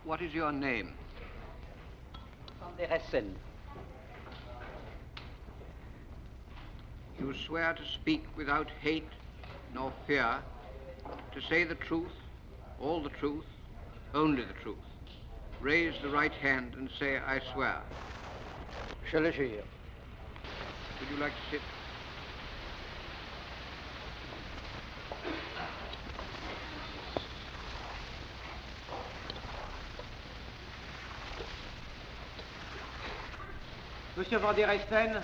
What is your name? Van der Essen. You swear to speak without hate nor fear, to say the truth, all the truth, only the truth. Raise the right hand and say, I swear. Je le jure. Would you like to sit? Monsieur Van der Essen,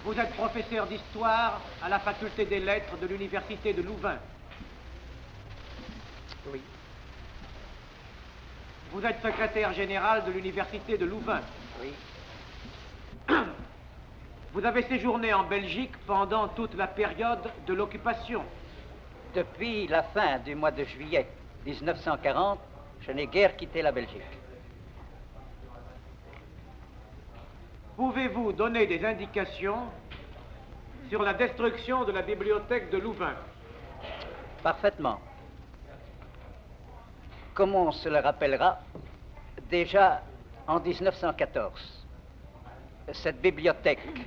vous êtes professeur d'histoire à la faculté des lettres de l'université de Louvain. Oui. Vous êtes secrétaire général de l'université de Louvain. Oui. Vous avez séjourné en Belgique pendant toute la période de l'occupation. Depuis la fin du mois de juillet 1940, je n'ai guère quitté la Belgique. Pouvez-vous donner des indications sur la destruction de la bibliothèque de Louvain? Parfaitement. Comme on se le rappellera, déjà en 1914, cette bibliothèque,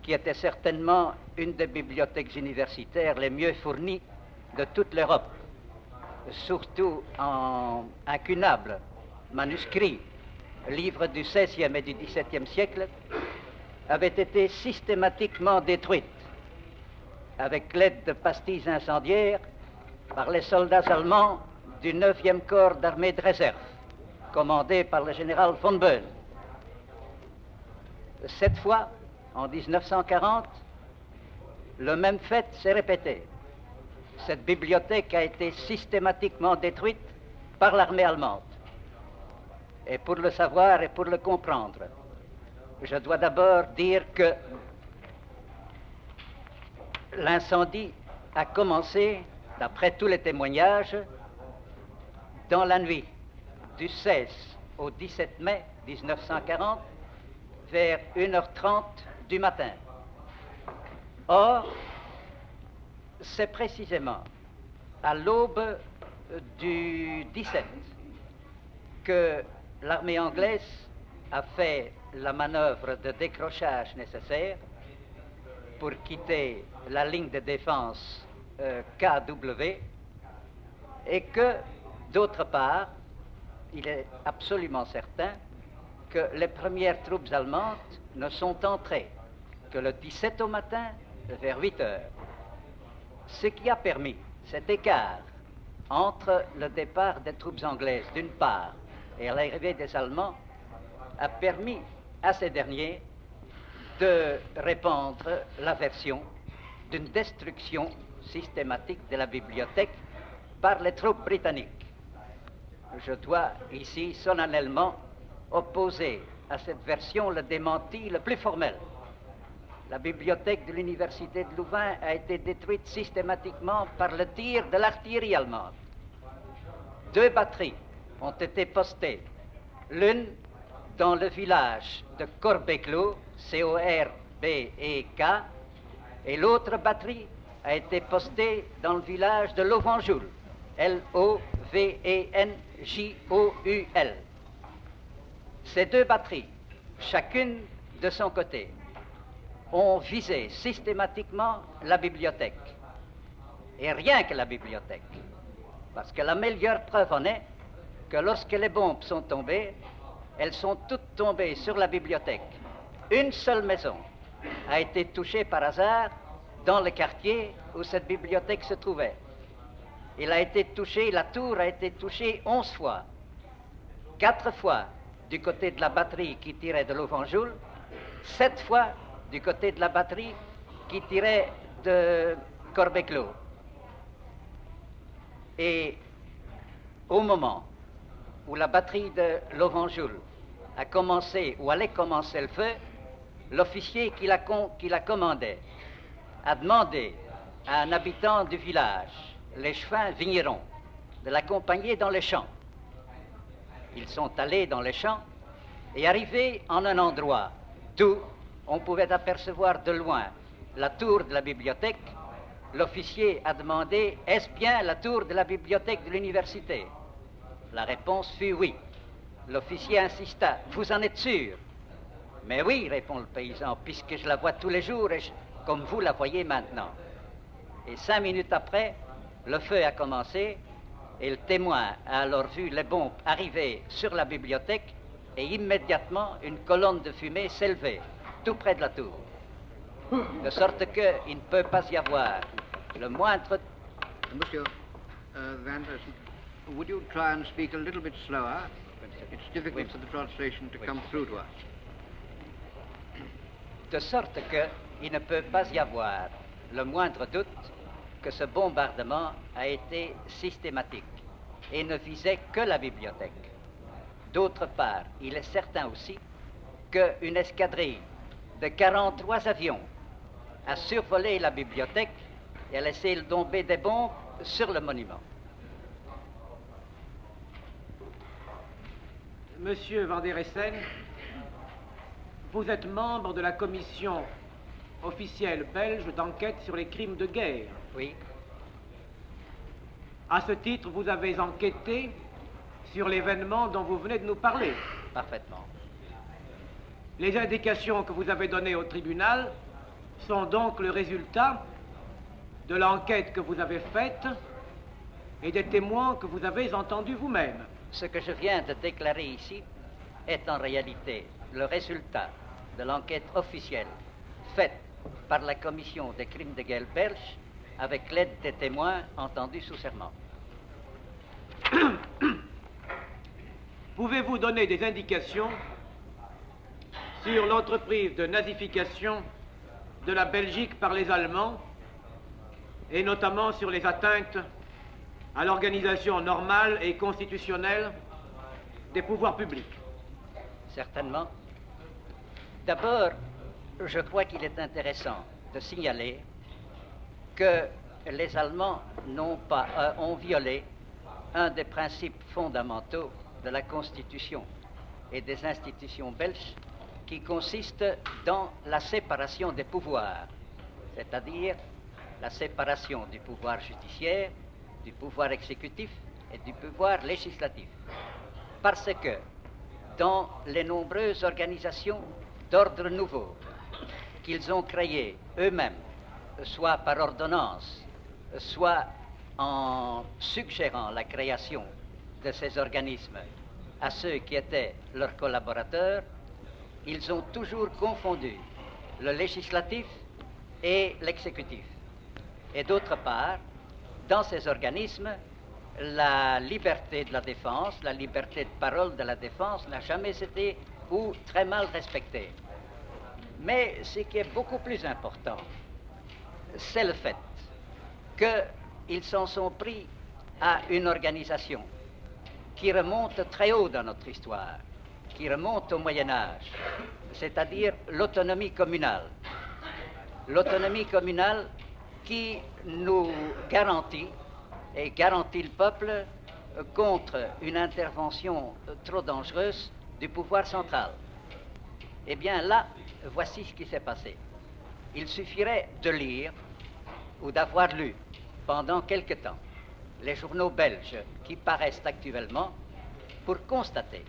qui était certainement une des bibliothèques universitaires les mieux fournies de toute l'Europe, surtout en incunables manuscrits, livres du XVIe et du XVIIe siècle, avait été systématiquement détruite avec l'aide de pastilles incendiaires par les soldats allemands du 9e corps d'armée de réserve, commandé par le général von Boehm. Cette fois, en 1940, le même fait s'est répété. Cette bibliothèque a été systématiquement détruite par l'armée allemande. Et pour le savoir et pour le comprendre, je dois d'abord dire que l'incendie a commencé, d'après tous les témoignages, dans la nuit du 16 au 17 mai 1940, vers 1h30 du matin. Or, c'est précisément à l'aube du 17 que l'armée anglaise a fait la manœuvre de décrochage nécessaire pour quitter la ligne de défense KW et que, d'autre part, il est absolument certain que les premières troupes allemandes ne sont entrées que le 17 au matin vers 8 heures. Ce qui a permis cet écart entre le départ des troupes anglaises d'une part et l'arrivée des Allemands a permis à ces derniers de répandre la version d'une destruction systématique de la bibliothèque par les troupes britanniques. Je dois ici solennellement opposer à cette version le démenti le plus formel. La bibliothèque de l'université de Louvain a été détruite systématiquement par le tir de l'artillerie allemande. 2 batteries ont été postées, l'une dans le village de Corbéclos, C-O-R-B-E-K, et l'autre batterie a été postée dans le village de Lovenjoul, L-O-V-E-N-J-O-U-L. Ces 2 batteries, chacune de son côté, ont visé systématiquement la bibliothèque. Et rien que la bibliothèque. Parce que la meilleure preuve en est que lorsque les bombes sont tombées, elles sont toutes tombées sur la bibliothèque. Une seule maison a été touchée par hasard dans le quartier où cette bibliothèque se trouvait. Il a été touché, la tour a été touchée 11 fois. 4 fois du côté de la batterie qui tirait de Lovenjoul, 7 fois du côté de la batterie qui tirait de Corbéclos. Et au moment où la batterie de Lovenjoul a commencé, ou allait commencer le feu, l'officier qui la commandait a demandé à un habitant du village, l'échevin Vigneron, de l'accompagner dans les champs. Ils sont allés dans les champs et arrivés en un endroit d'où on pouvait apercevoir de loin la tour de la bibliothèque. L'officier a demandé « Est-ce bien la tour de la bibliothèque de l'université ?» La réponse fut oui. L'officier insista. Vous en êtes sûr? Mais oui, répond le paysan, puisque je la vois tous les jours et comme vous la voyez maintenant. Et 5 minutes après, le feu a commencé et le témoin a alors vu les bombes arriver sur la bibliothèque et immédiatement une colonne de fumée s'élever tout près de la tour. De sorte qu'il ne peut pas y avoir le moindre... Monsieur Van Dersen, would you try and speak a little bit slower? It's difficult for the translation to come through to us. De sorte qu'il ne peut pas y avoir le moindre doute que ce bombardement a été systématique et ne visait que la bibliothèque. D'autre part, il est certain aussi qu'une escadrille de 43 avions a survolé la bibliothèque et a laissé tomber des bombes sur le monument. Monsieur Van der Essen, vous êtes membre de la commission officielle belge d'enquête sur les crimes de guerre. Oui, À ce titre, vous avez enquêté sur l'événement dont vous venez de nous parler. parfaitement. Les indications que vous avez données au tribunal sont donc le résultat de l'enquête que vous avez faite et des témoins que vous avez entendus vous-même. Ce que je viens de déclarer ici est en réalité le résultat de l'enquête officielle faite par la commission des crimes de guerre belge avec l'aide des témoins entendus sous serment. Pouvez-vous donner des indications sur l'entreprise de nazification de la Belgique par les Allemands et notamment sur les atteintes à l'organisation normale et constitutionnelle des pouvoirs publics? Certainement. D'abord, je crois qu'il est intéressant de signaler que les Allemands ont violé un des principes fondamentaux de la Constitution et des institutions belges qui consiste dans la séparation des pouvoirs, c'est-à-dire la séparation du pouvoir judiciaire, du pouvoir exécutif et du pouvoir législatif. Parce que dans les nombreuses organisations d'ordre nouveau qu'ils ont créées eux-mêmes, soit par ordonnance, soit en suggérant la création de ces organismes à ceux qui étaient leurs collaborateurs, ils ont toujours confondu le législatif et l'exécutif. Et d'autre part, dans ces organismes, la liberté de la défense, la liberté de parole de la défense n'a jamais été ou très mal respectée. Mais ce qui est beaucoup plus important, c'est le fait qu'ils s'en sont pris à une organisation qui remonte très haut dans notre histoire, qui remonte au Moyen-Âge, c'est-à-dire l'autonomie communale. L'autonomie communale qui nous garantit et garantit le peuple contre une intervention trop dangereuse du pouvoir central. Eh bien là, voici ce qui s'est passé. Il suffirait de lire ou d'avoir lu pendant quelque temps les journaux belges qui paraissent actuellement pour constater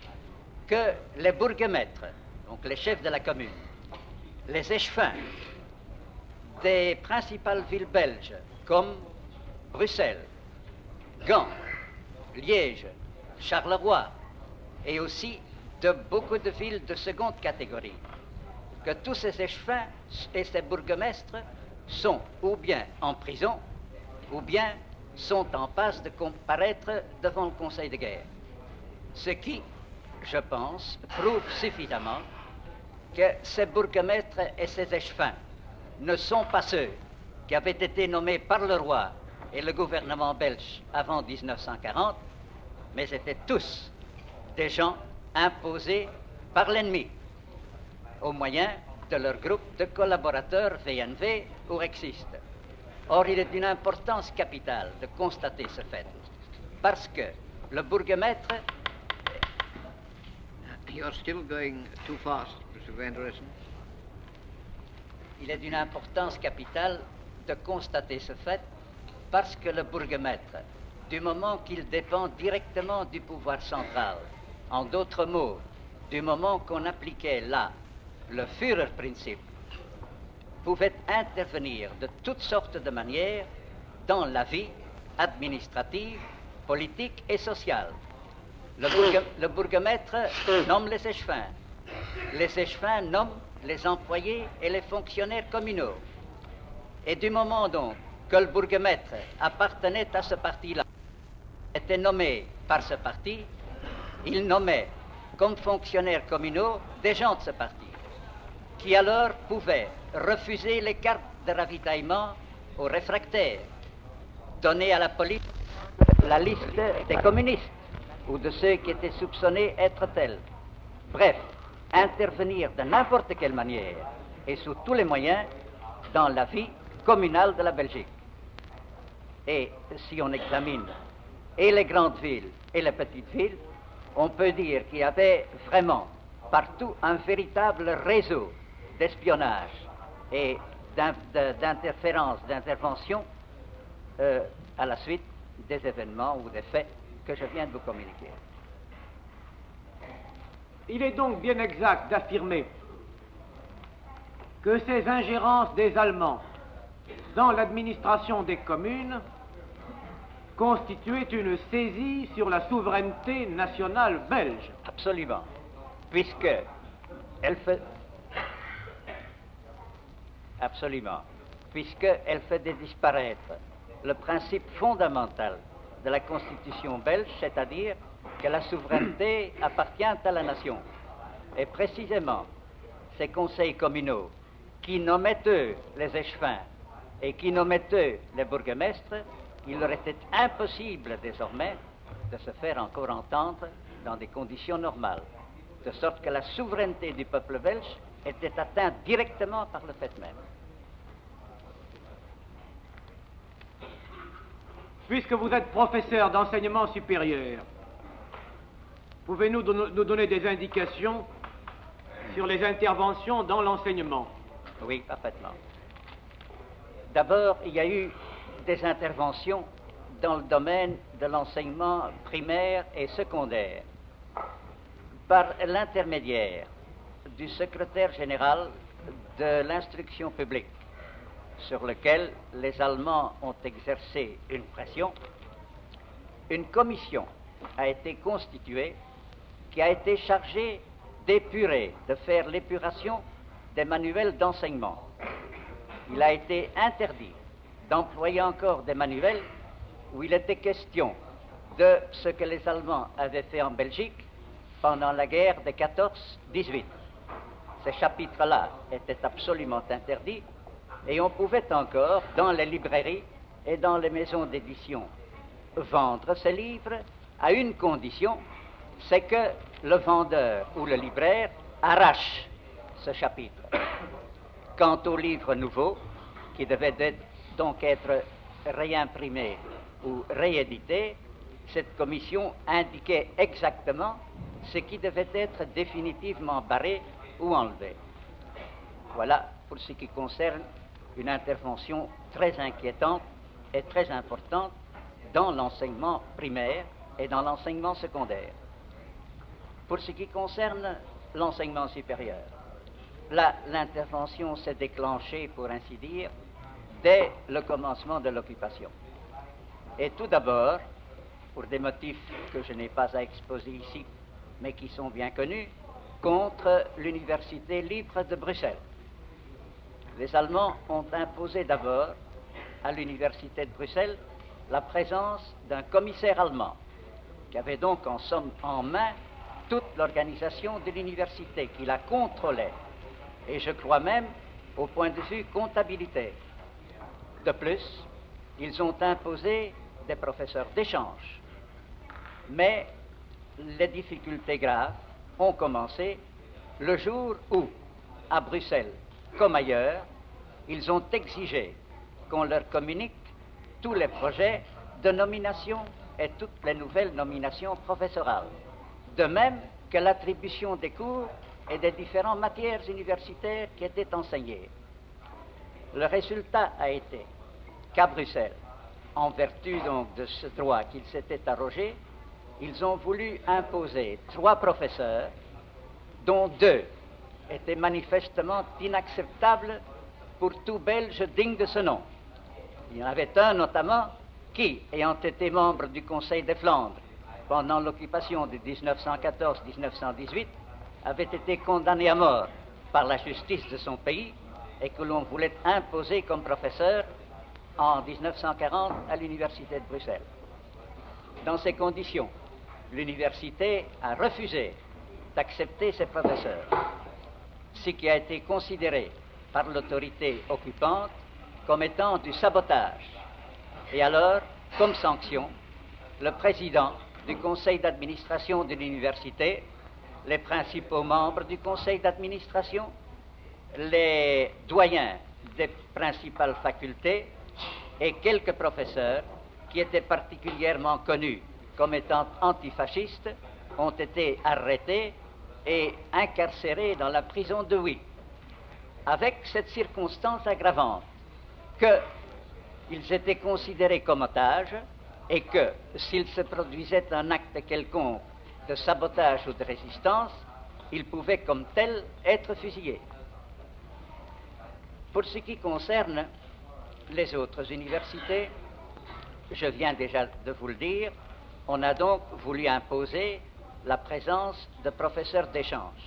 que les bourgmestres, donc les chefs de la commune, les échevins des principales villes belges comme Bruxelles, Gand, Liège, Charleroi et aussi de beaucoup de villes de seconde catégorie, que tous ces échevins et ces bourgmestres sont ou bien en prison ou bien sont en passe de comparaître devant le Conseil de guerre. Ce qui, je pense, prouve suffisamment que ces bourgmestres et ces échevins ne sont pas ceux qui avaient été nommés par le roi et le gouvernement belge avant 1940, mais étaient tous des gens imposés par l'ennemi au moyen de leur groupe de collaborateurs VNV ou rexistes. Or, il est d'une importance capitale de constater ce fait, parce que le bourgmestre... You're still going too fast, Mr. Van der Essen. Il est d'une importance capitale de constater ce fait parce que le bourgmestre du moment qu'il dépend directement du pouvoir central. En d'autres mots, du moment qu'on appliquait là le Führerprinzip, pouvait intervenir de toutes sortes de manières dans la vie administrative, politique et sociale. Le bourgmestre nomme les échevins. Les échevins nomment les employés et les fonctionnaires communaux. Et du moment donc que le bourgmestre appartenait à ce parti-là, était nommé par ce parti, il nommait comme fonctionnaires communaux des gens de ce parti, qui alors pouvaient refuser les cartes de ravitaillement aux réfractaires, donner à la police la liste des communistes ou de ceux qui étaient soupçonnés être tels. Bref, intervenir de n'importe quelle manière et sous tous les moyens dans la vie communale de la Belgique. Et si on examine et les grandes villes et les petites villes, on peut dire qu'il y avait vraiment partout un véritable réseau d'espionnage et d'interférence, d'intervention à la suite des événements ou des faits que je viens de vous communiquer. Il est donc bien exact d'affirmer que ces ingérences des Allemands dans l'administration des communes constituaient une saisie sur la souveraineté nationale belge. Absolument, puisque elle fait... Absolument, puisqu'elle faisait disparaître le principe fondamental de la Constitution belge, c'est-à-dire que la souveraineté appartient à la nation. Et précisément, ces conseils communaux qui nommaient eux les échevins et qui nommaient eux les bourgmestres, il leur était impossible désormais de se faire encore entendre dans des conditions normales, de sorte que la souveraineté du peuple belge était atteinte directement par le fait même. Puisque vous êtes professeur d'enseignement supérieur, pouvez-vous nous donner des indications sur les interventions dans l'enseignement? Oui, parfaitement. D'abord, il y a eu des interventions dans le domaine de l'enseignement primaire et secondaire par l'intermédiaire du secrétaire général de l'instruction publique, sur lequel les Allemands ont exercé une pression. Une commission a été constituée qui a été chargée d'épurer, de faire l'épuration des manuels d'enseignement. Il a été interdit d'employer encore des manuels où il était question de ce que les Allemands avaient fait en Belgique pendant la guerre de 14-18. Ces chapitres-là étaient absolument interdits et on pouvait encore, dans les librairies et dans les maisons d'édition, vendre ces livres à une condition, c'est que le vendeur ou le libraire arrache ce chapitre. Quant aux livres nouveaux, qui devaient donc être réimprimés ou réédités, cette commission indiquait exactement ce qui devait être définitivement barré ou enlevé. Voilà pour ce qui concerne une intervention très inquiétante et très importante dans l'enseignement primaire et dans l'enseignement secondaire. Pour ce qui concerne l'enseignement supérieur, là, l'intervention s'est déclenchée, pour ainsi dire, dès le commencement de l'occupation. Et tout d'abord, pour des motifs que je n'ai pas à exposer ici, mais qui sont bien connus, contre l'Université libre de Bruxelles. Les Allemands ont imposé d'abord à l'Université de Bruxelles la présence d'un commissaire allemand, qui avait donc en somme en main toute l'organisation de l'université, qui la contrôlait, et je crois même au point de vue comptabilité. De plus, ils ont imposé des professeurs d'échange. Mais les difficultés graves ont commencé le jour où, à Bruxelles comme ailleurs, ils ont exigé qu'on leur communique tous les projets de nomination et toutes les nouvelles nominations professorales, de même que l'attribution des cours et des différentes matières universitaires qui étaient enseignées. Le résultat a été qu'à Bruxelles, en vertu donc de ce droit qu'ils s'étaient arrogé, ils ont voulu imposer 3 professeurs, dont 2 étaient manifestement inacceptables pour tout Belge digne de ce nom. Il y en avait un notamment qui, ayant été membre du Conseil des Flandres pendant l'occupation de 1914-1918, avait été condamné à mort par la justice de son pays et que l'on voulait imposer comme professeur en 1940 à l'Université de Bruxelles. Dans ces conditions, l'université a refusé d'accepter ces professeurs, ce qui a été considéré par l'autorité occupante comme étant du sabotage. Et alors, comme sanction, le président du conseil d'administration de l'université, les principaux membres du conseil d'administration, les doyens des principales facultés et quelques professeurs qui étaient particulièrement connus comme étant antifascistes ont été arrêtés et incarcérés dans la prison de Huy, avec cette circonstance aggravante qu'ils étaient considérés comme otages et que, s'il se produisait un acte quelconque de sabotage ou de résistance, ils pouvaient comme tels être fusillés. Pour ce qui concerne les autres universités, je viens déjà de vous le dire, on a donc voulu imposer la présence de professeurs d'échange.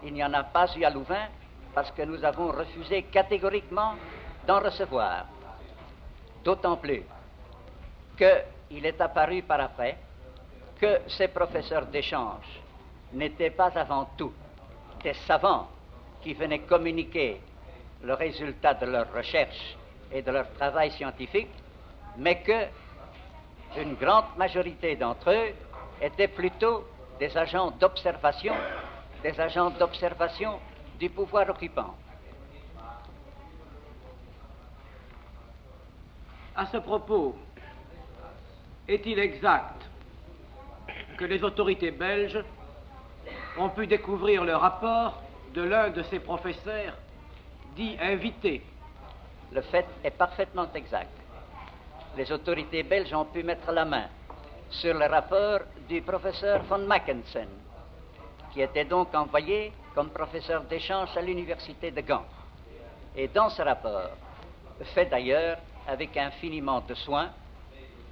Il n'y en a pas eu à Louvain parce que nous avons refusé catégoriquement d'en recevoir. D'autant plus qu'il est apparu par après que ces professeurs d'échange n'étaient pas avant tout des savants qui venaient communiquer le résultat de leurs recherches et de leur travail scientifique, mais que une grande majorité d'entre eux étaient plutôt des agents d'observation du pouvoir occupant. À ce propos, est-il exact que les autorités belges ont pu découvrir le rapport de l'un de ces professeurs dits invités? Le fait est parfaitement exact. Les autorités belges ont pu mettre la main sur le rapport du professeur von Mackensen, qui était donc envoyé comme professeur d'échange à l'université de Gand. Et dans ce rapport, fait d'ailleurs avec infiniment de soin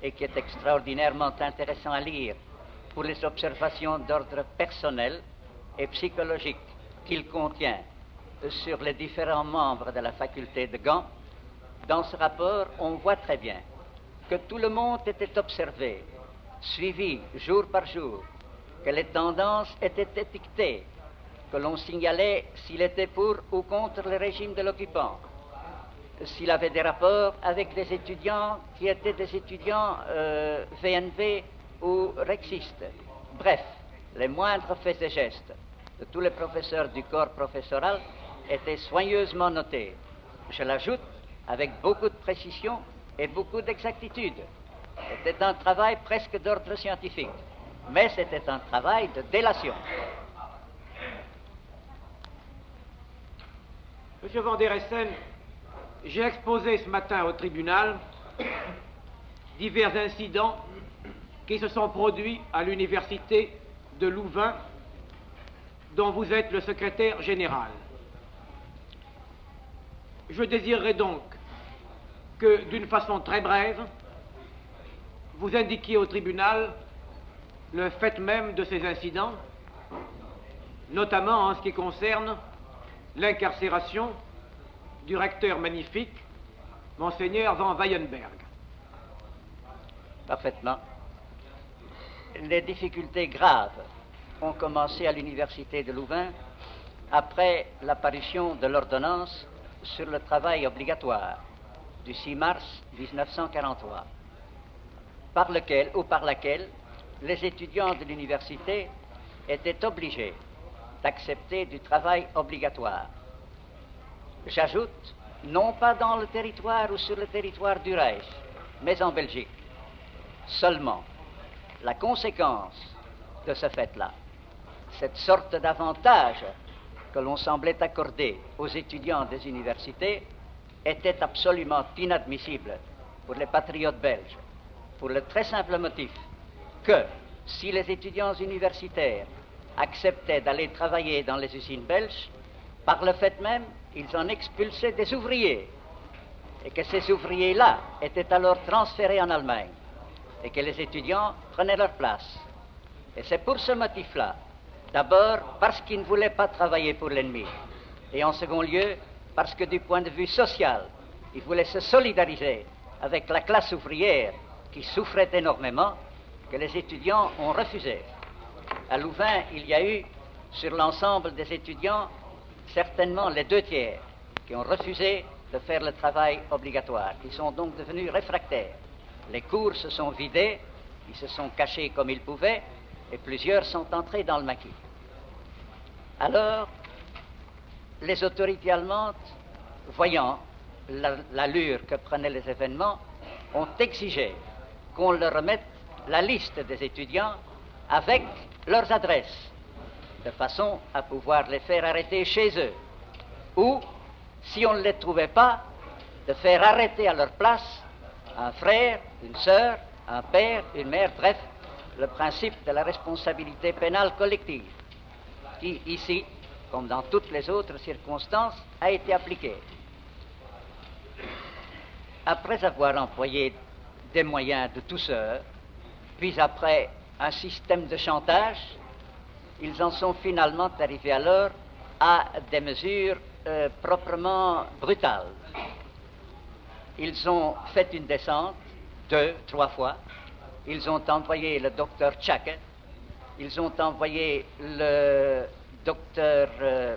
et qui est extraordinairement intéressant à lire pour les observations d'ordre personnel et psychologique qu'il contient sur les différents membres de la faculté de Gand, dans ce rapport, on voit très bien que tout le monde était observé, suivi jour par jour, que les tendances étaient étiquetées, que l'on signalait s'il était pour ou contre le régime de l'occupant, s'il avait des rapports avec des étudiants qui étaient des étudiants VNV ou rexistes. Bref, les moindres faits et gestes de tous les professeurs du corps professoral étaient soigneusement notés. Je l'ajoute avec beaucoup de précision et beaucoup d'exactitude. C'était un travail presque d'ordre scientifique, mais c'était un travail de délation. Monsieur Van der Essen, j'ai exposé ce matin au tribunal divers incidents qui se sont produits à l'université de Louvain, dont vous êtes le secrétaire général. Je désirerais donc que, d'une façon très brève, vous indiquiez au tribunal le fait même de ces incidents, notamment en ce qui concerne l'incarcération du recteur magnifique, Monseigneur Van Weyenberg. Parfaitement. Les difficultés graves ont commencé à l'université de Louvain après l'apparition de l'ordonnance sur le travail obligatoire du 6 mars 1943, par laquelle les étudiants de l'université étaient obligés d'accepter du travail obligatoire. J'ajoute, non pas dans le territoire ou sur le territoire du Reich, mais en Belgique. Seulement, la conséquence de ce fait-là, cette sorte d'avantage que l'on semblait accorder aux étudiants des universités, était absolument inadmissible pour les patriotes belges, pour le très simple motif que si les étudiants universitaires acceptaient d'aller travailler dans les usines belges, par le fait même, ils en expulsaient des ouvriers, et que ces ouvriers-là étaient alors transférés en Allemagne, et que les étudiants prenaient leur place. Et c'est pour ce motif-là, d'abord parce qu'ils ne voulaient pas travailler pour l'ennemi, et en second lieu, parce que du point de vue social, ils voulaient se solidariser avec la classe ouvrière qui souffrait énormément, que les étudiants ont refusé. À Louvain, il y a eu, sur l'ensemble des étudiants, certainement les 2/3 qui ont refusé de faire le travail obligatoire, qui sont donc devenus réfractaires. Les cours se sont vidés, ils se sont cachés comme ils pouvaient, et plusieurs sont entrés dans le maquis. Alors, les autorités allemandes, voyant l'allure que prenaient les événements, ont exigé qu'on leur remette la liste des étudiants avec leurs adresses, de façon à pouvoir les faire arrêter chez eux, ou, si on ne les trouvait pas, de faire arrêter à leur place un frère, une sœur, un père, une mère, bref, le principe de la responsabilité pénale collective, qui ici, comme dans toutes les autres circonstances, a été appliqué. Après avoir employé des moyens de douceur, puis après un système de chantage, ils en sont finalement arrivés alors à des mesures proprement brutales. Ils ont fait une descente 2, 3 fois. Ils ont envoyé le docteur Tchake, ils ont envoyé le docteur, je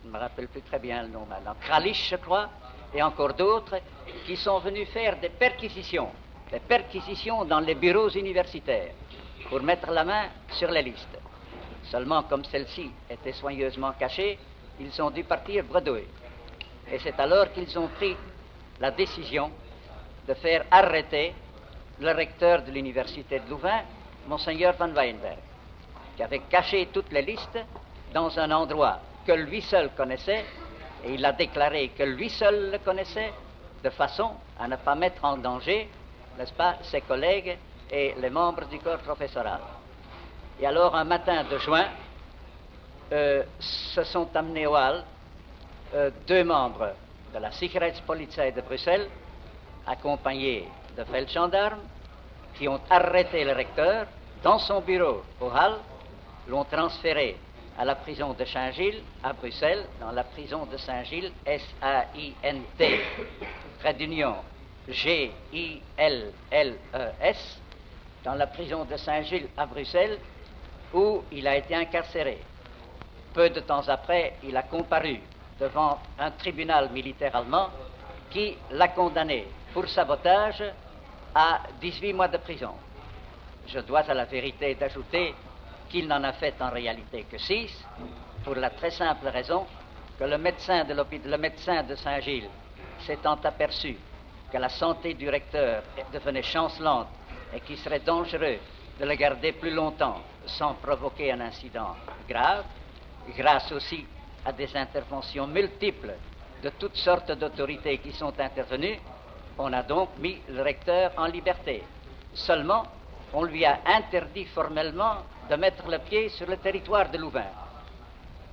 ne me rappelle plus très bien le nom maintenant, Kralich, je crois, et encore d'autres, qui sont venus faire des perquisitions dans les bureaux universitaires, pour mettre la main sur les listes. Seulement, comme celles-ci étaient soigneusement cachées, ils ont dû partir bredouilles. Et c'est alors qu'ils ont pris la décision de faire arrêter le recteur de l'université de Louvain, Monseigneur van Weydenberg, qui avait caché toutes les listes dans un endroit que lui seul connaissait, et il a déclaré que lui seul le connaissait, de façon à ne pas mettre en danger, n'est-ce pas, ses collègues et les membres du corps professoral. Et alors, un matin de juin, se sont amenés au hall 2 membres de la Sicherheitspolizei de Bruxelles, accompagnés de feldgendarmes, qui ont arrêté le recteur dans son bureau au hall, l'ont transféré à la prison de Saint-Gilles, à Bruxelles, dans la prison de Saint-Gilles, S-A-I-N-T, trait d'union, G-I-L-L-E-S, dans la prison de Saint-Gilles à Bruxelles, où il a été incarcéré. Peu de temps après, il a comparu devant un tribunal militaire allemand qui l'a condamné pour sabotage à 18 mois de prison. Je dois à la vérité d'ajouter qu'il n'en a fait en réalité que 6, pour la très simple raison que le médecin de Saint-Gilles, s'étant aperçu que la santé du recteur devenait chancelante et qu'il serait dangereux de le garder plus longtemps sans provoquer un incident grave, grâce aussi à des interventions multiples de toutes sortes d'autorités qui sont intervenues, on a donc mis le recteur en liberté. Seulement, on lui a interdit formellement de mettre le pied sur le territoire de Louvain.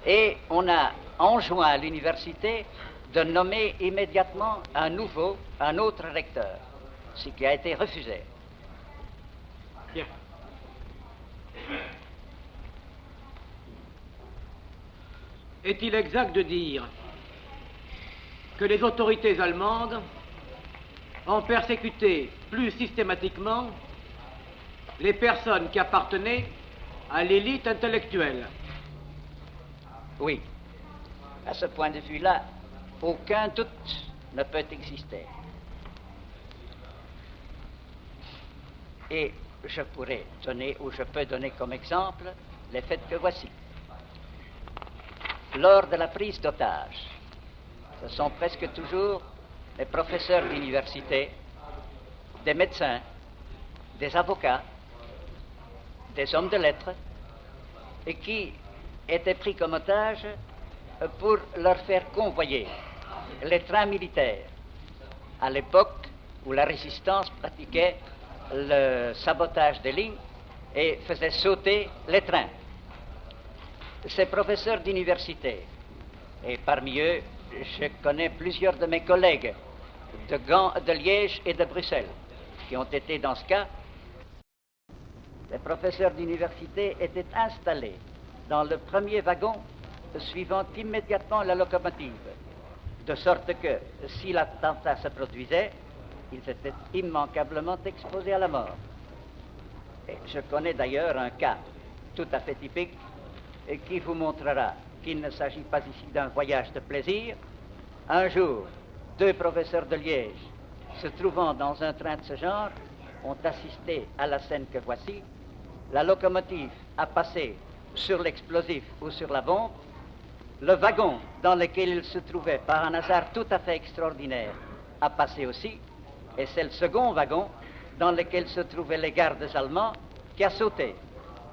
Et on a enjoint à l'université de nommer immédiatement un autre recteur, ce qui a été refusé. Bien. Est-il exact de dire que les autorités allemandes ont persécuté plus systématiquement les personnes qui appartenaient à l'élite intellectuelle? Oui. À ce point de vue-là, aucun doute ne peut exister. Et je pourrais donner, ou je peux donner comme exemple, les faits que voici. Lors de la prise d'otages, ce sont presque toujours des professeurs d'université, des médecins, des avocats, des hommes de lettres, et qui étaient pris comme otages pour leur faire convoyer les trains militaires. À l'époque où la résistance pratiquait le sabotage des lignes et faisait sauter les trains. Ces professeurs d'université, et parmi eux, je connais plusieurs de mes collègues de Gand, de Liège et de Bruxelles, qui ont été dans ce cas. Les professeurs d'université étaient installés dans le premier wagon suivant immédiatement la locomotive, de sorte que si l'attentat se produisait, ils étaient immanquablement exposés à la mort. Et je connais d'ailleurs un cas tout à fait typique et qui vous montrera qu'il ne s'agit pas ici d'un voyage de plaisir. Un jour, 2 professeurs de Liège, se trouvant dans un train de ce genre, ont assisté à la scène que voici. La locomotive a passé sur l'explosif ou sur la bombe. Le wagon dans lequel ils se trouvaient, par un hasard tout à fait extraordinaire, a passé aussi. Et c'est le second wagon dans lequel se trouvaient les gardes allemands qui a sauté.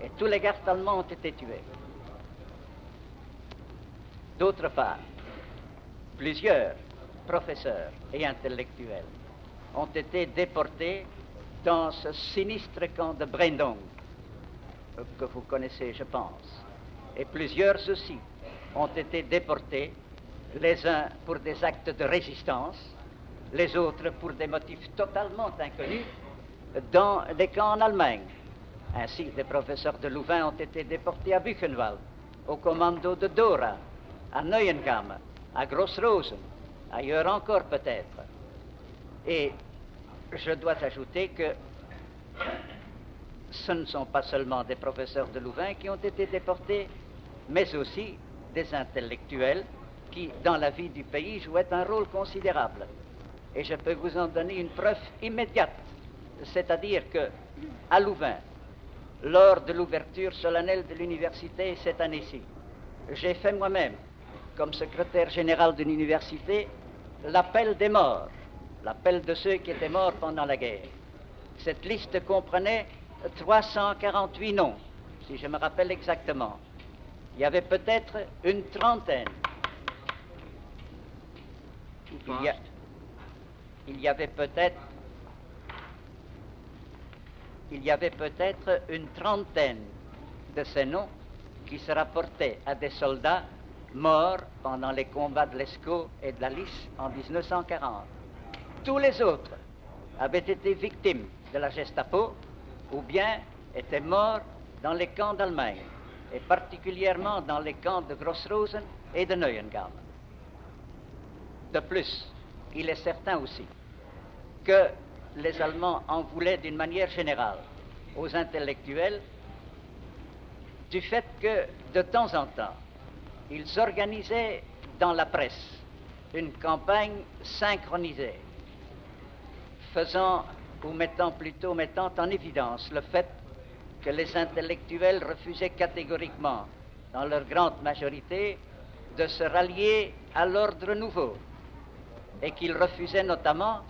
Et tous les gardes allemands ont été tués. D'autre part, plusieurs professeurs et intellectuels ont été déportés dans ce sinistre camp de Brendong, que vous connaissez, je pense. Et plusieurs aussi ont été déportés, les uns pour des actes de résistance, les autres pour des motifs totalement inconnus, dans des camps en Allemagne. Ainsi, des professeurs de Louvain ont été déportés à Buchenwald, au commando de Dora, à Neuengamme, à Grossrosen, ailleurs encore peut-être. Et je dois ajouter que ce ne sont pas seulement des professeurs de Louvain qui ont été déportés, mais aussi des intellectuels qui, dans la vie du pays, jouaient un rôle considérable. Et je peux vous en donner une preuve immédiate, c'est-à-dire que, à Louvain, lors de l'ouverture solennelle de l'université cette année-ci, j'ai fait moi-même, comme secrétaire général de l'université, l'appel des morts, l'appel de ceux qui étaient morts pendant la guerre. Cette liste comprenait 348 noms, si je me rappelle exactement. Il y avait peut-être une trentaine. Il y avait peut-être une trentaine de ces noms qui se rapportaient à des soldats morts pendant les combats de l'Escaut et de la Lys en 1940. Tous les autres avaient été victimes de la Gestapo ou bien étaient morts dans les camps d'Allemagne, et particulièrement dans les camps de Grossrosen et de Neuengamme. De plus, il est certain aussi que les Allemands en voulaient d'une manière générale aux intellectuels du fait que, de temps en temps, ils organisaient dans la presse une campagne synchronisée, mettant en évidence le fait que les intellectuels refusaient catégoriquement, dans leur grande majorité, de se rallier à l'ordre nouveau, et qu'ils refusaient notamment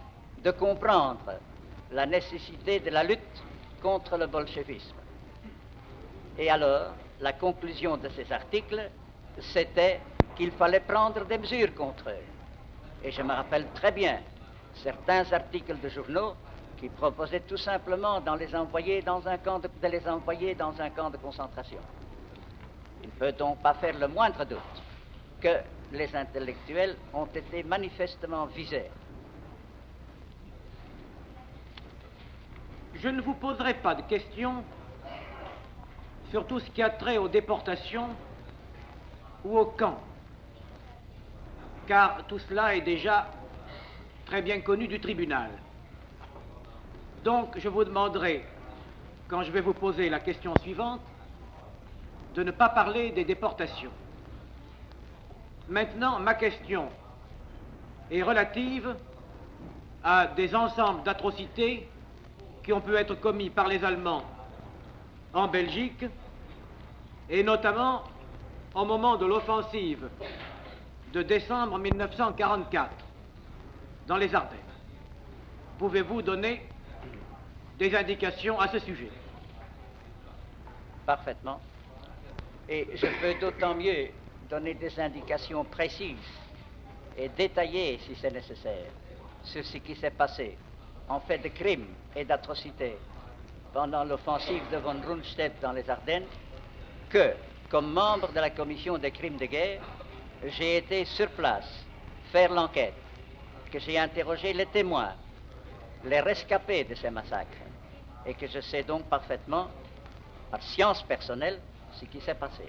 de comprendre la nécessité de la lutte contre le bolchevisme. Et alors, la conclusion de ces articles, c'était qu'il fallait prendre des mesures contre eux. Et je me rappelle très bien certains articles de journaux qui proposaient tout simplement de les envoyer dans un camp de concentration. Il ne peut donc pas faire le moindre doute que les intellectuels ont été manifestement visés. Je ne vous poserai pas de questions sur tout ce qui a trait aux déportations ou aux camps, car tout cela est déjà très bien connu du tribunal. Donc je vous demanderai, quand je vais vous poser la question suivante, de ne pas parler des déportations. Maintenant, ma question est relative à des ensembles d'atrocités qui ont pu être commis par les Allemands en Belgique, et notamment au moment de l'offensive de décembre 1944 dans les Ardennes. Pouvez-vous donner des indications à ce sujet? Parfaitement. Et je peux d'autant mieux donner des indications précises et détaillées, si c'est nécessaire, sur ce qui s'est passé ont fait de crimes et d'atrocités pendant l'offensive de von Rundstedt dans les Ardennes, que, comme membre de la commission des crimes de guerre, j'ai été sur place faire l'enquête, que j'ai interrogé les témoins, les rescapés de ces massacres, et que je sais donc parfaitement, par science personnelle, ce qui s'est passé.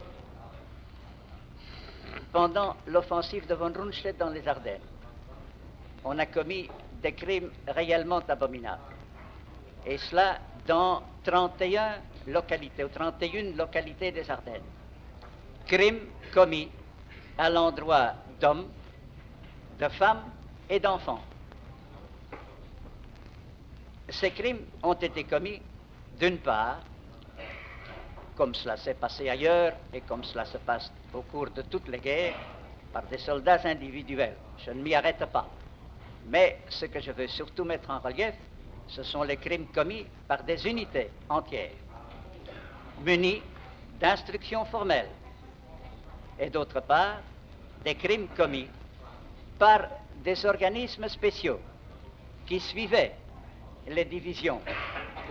Pendant l'offensive de von Rundstedt dans les Ardennes, on a commis des crimes réellement abominables. Et cela dans 31 localités, ou 31 localités des Ardennes. Crimes commis à l'endroit d'hommes, de femmes et d'enfants. Ces crimes ont été commis, d'une part, comme cela s'est passé ailleurs et comme cela se passe au cours de toutes les guerres, par des soldats individuels. Je ne m'y arrête pas. Mais ce que je veux surtout mettre en relief, ce sont les crimes commis par des unités entières, munies d'instructions formelles, et d'autre part, des crimes commis par des organismes spéciaux qui suivaient les divisions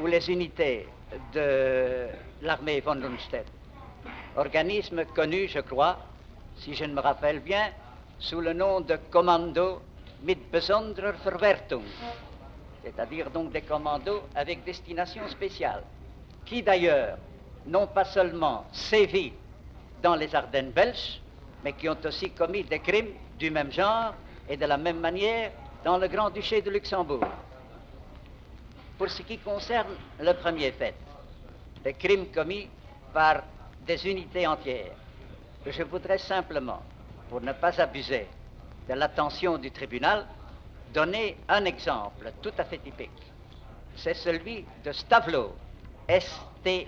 ou les unités de l'armée von Rundstedt. Organisme connu, je crois, si je ne me rappelle bien, sous le nom de Kommando mit besonderer Verwertung, c'est-à-dire donc des commandos avec destination spéciale, qui d'ailleurs n'ont pas seulement sévi dans les Ardennes belges, mais qui ont aussi commis des crimes du même genre et de la même manière dans le Grand-Duché de Luxembourg. Pour ce qui concerne le premier fait, les crimes commis par des unités entières, je voudrais simplement, pour ne pas abuser de l'attention du tribunal, donner un exemple tout à fait typique. C'est celui de Stavelot, S-T-A-V-E-L-O-T,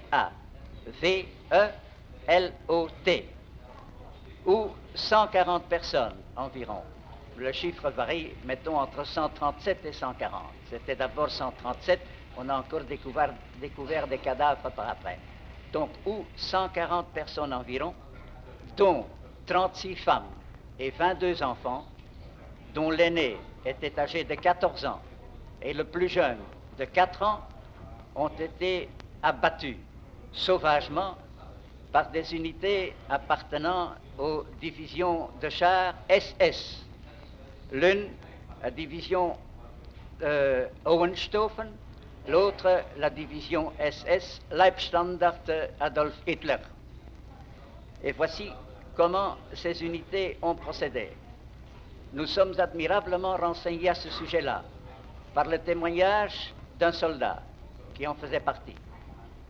où 140 personnes environ, le chiffre varie, mettons, entre 137 et 140. C'était d'abord 137, on a encore découvert des cadavres par après. Donc, où 140 personnes environ, dont 36 femmes et 22 enfants, dont l'aîné était âgé de 14 ans et le plus jeune de 4 ans, ont été abattus sauvagement par des unités appartenant aux divisions de chars SS. L'une, la division Hohenstaufen, l'autre, la division SS Leibstandart Adolf Hitler. Et voici comment ces unités ont procédé. Nous sommes admirablement renseignés à ce sujet-là par le témoignage d'un soldat qui en faisait partie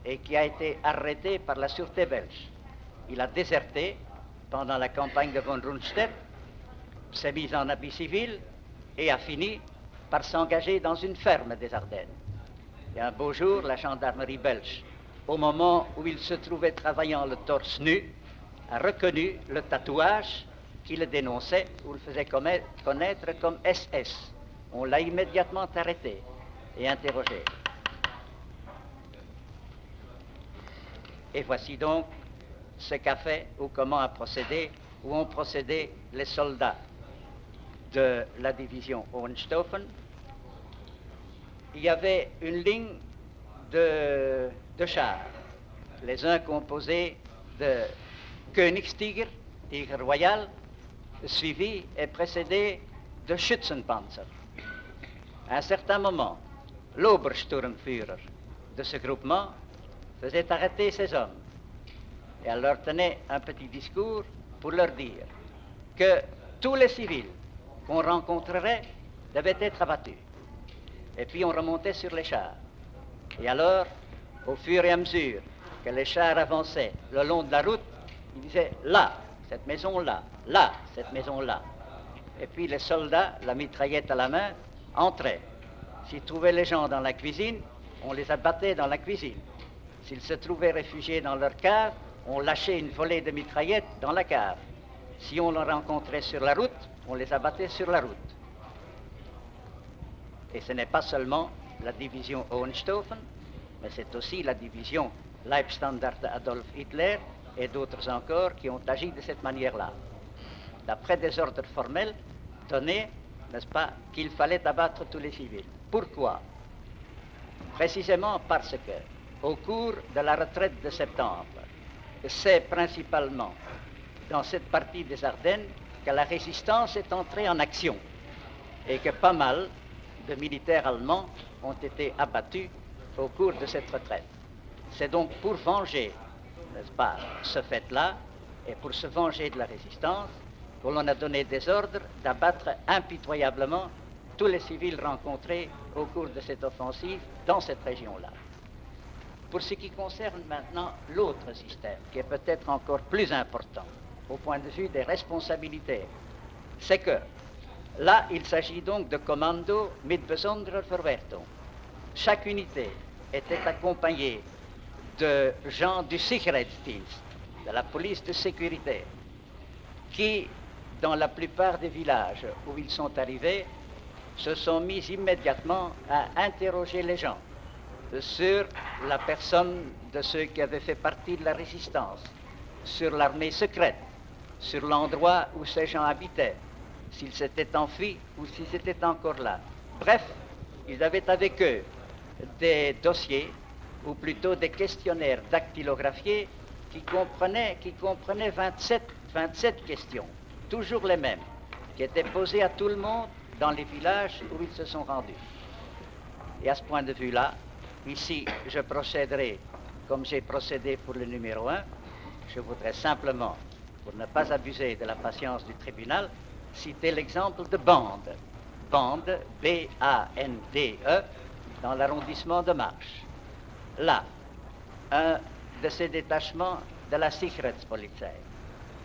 et qui a été arrêté par la sûreté belge. Il a déserté pendant la campagne de von Rundstedt, s'est mis en habit civil et a fini par s'engager dans une ferme des Ardennes. Et un beau jour, la gendarmerie belge, au moment où il se trouvait travaillant le torse nu, a reconnu le tatouage qui le dénonçait ou le faisait connaître comme SS. On l'a immédiatement arrêté et interrogé. Et voici donc ce qu'a fait ou comment a procédé, ou ont procédé les soldats de la division Hohenstaufen. Il y avait une ligne de chars, les uns composés de Königstiger, tigre royal, suivi et précédé de Schützenpanzer. À un certain moment, l'Obersturmführer de ce groupement faisait arrêter ces hommes et elle leur tenait un petit discours pour leur dire que tous les civils qu'on rencontrerait devaient être abattus. Et puis on remontait sur les chars. Et alors, au fur et à mesure que les chars avançaient le long de la route, ils disaient là, cette maison-là, là, cette maison-là. Et puis les soldats, la mitraillette à la main, entraient. S'ils trouvaient les gens dans la cuisine, on les abattait dans la cuisine. S'ils se trouvaient réfugiés dans leur cave, on lâchait une volée de mitraillettes dans la cave. Si on les rencontrait sur la route, on les abattait sur la route. Et ce n'est pas seulement la division Hohenstaufen, mais c'est aussi la division Leibstandart Adolf Hitler et d'autres encore qui ont agi de cette manière-là. D'après des ordres formels donnés, n'est-ce pas, qu'il fallait abattre tous les civils. Pourquoi? précisément parce que, au cours de la retraite de septembre, c'est principalement dans cette partie des Ardennes que la résistance est entrée en action et que pas mal de militaires allemands ont été abattus au cours de cette retraite. C'est donc pour venger, n'est-ce pas, ce fait-là, et pour se venger de la résistance, que l'on a donné des ordres d'abattre impitoyablement tous les civils rencontrés au cours de cette offensive dans cette région-là. Pour ce qui concerne maintenant l'autre système, qui est peut-être encore plus important au point de vue des responsabilités, c'est que là, il s'agit donc de Kommando mit besonderer Verwertung. Chaque unité était accompagnée de gens du Sicherheitsdienst, de la police de sécurité, qui, dans la plupart des villages où ils sont arrivés, se sont mis immédiatement à interroger les gens sur la personne de ceux qui avaient fait partie de la résistance, sur l'armée secrète, sur l'endroit où ces gens habitaient, s'ils s'étaient enfuis ou s'ils étaient encore là. Bref, ils avaient avec eux des dossiers, ou plutôt des questionnaires dactylographiés qui comprenaient 27 questions, toujours les mêmes, qui étaient posées à tout le monde dans les villages où ils se sont rendus. Et à ce point de vue-là, ici, je procéderai comme j'ai procédé pour le numéro 1. Je voudrais simplement, pour ne pas abuser de la patience du tribunal, citer l'exemple de Bande. Bande, B-A-N-D-E, dans l'arrondissement de Marche. Là, un de ces détachements de la Sicherheitspolizei,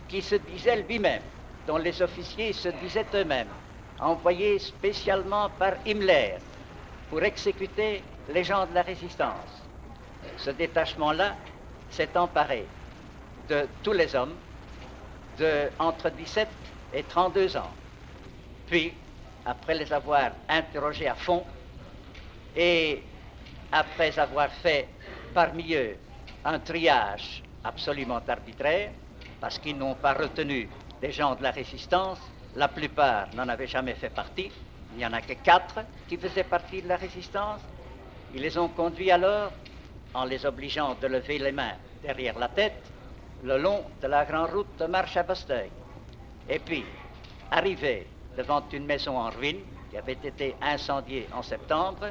qui se disait lui-même, dont les officiers se disaient eux-mêmes, envoyés spécialement par Himmler pour exécuter les gens de la résistance. Ce détachement-là s'est emparé de tous les hommes entre 17 et 32 ans. Puis, après les avoir interrogés à fond, et après avoir fait parmi eux un triage absolument arbitraire, parce qu'ils n'ont pas retenu des gens de la résistance, la plupart n'en avaient jamais fait partie, il n'y en a que 4 qui faisaient partie de la résistance. Ils les ont conduits alors, en les obligeant de lever les mains derrière la tête, le long de la grande route de Marche à Bastogne. Et puis, arrivés devant une maison en ruine, qui avait été incendiée en septembre,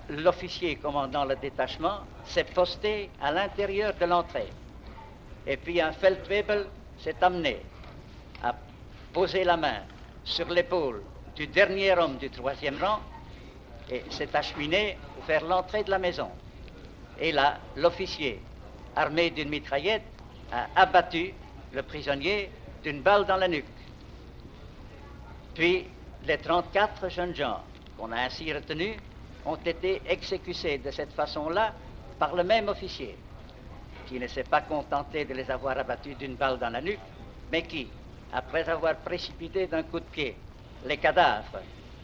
l'officier commandant le détachement s'est posté à l'intérieur de l'entrée. Et puis un Feldwebel s'est amené à poser la main sur l'épaule du dernier homme du 3e rang et s'est acheminé vers l'entrée de la maison. Et là, l'officier, armé d'une mitraillette, a abattu le prisonnier d'une balle dans la nuque. Puis, les 34 jeunes gens qu'on a ainsi retenus ont été exécutés de cette façon-là par le même officier, qui ne s'est pas contenté de les avoir abattus d'une balle dans la nuque, mais qui, après avoir précipité d'un coup de pied les cadavres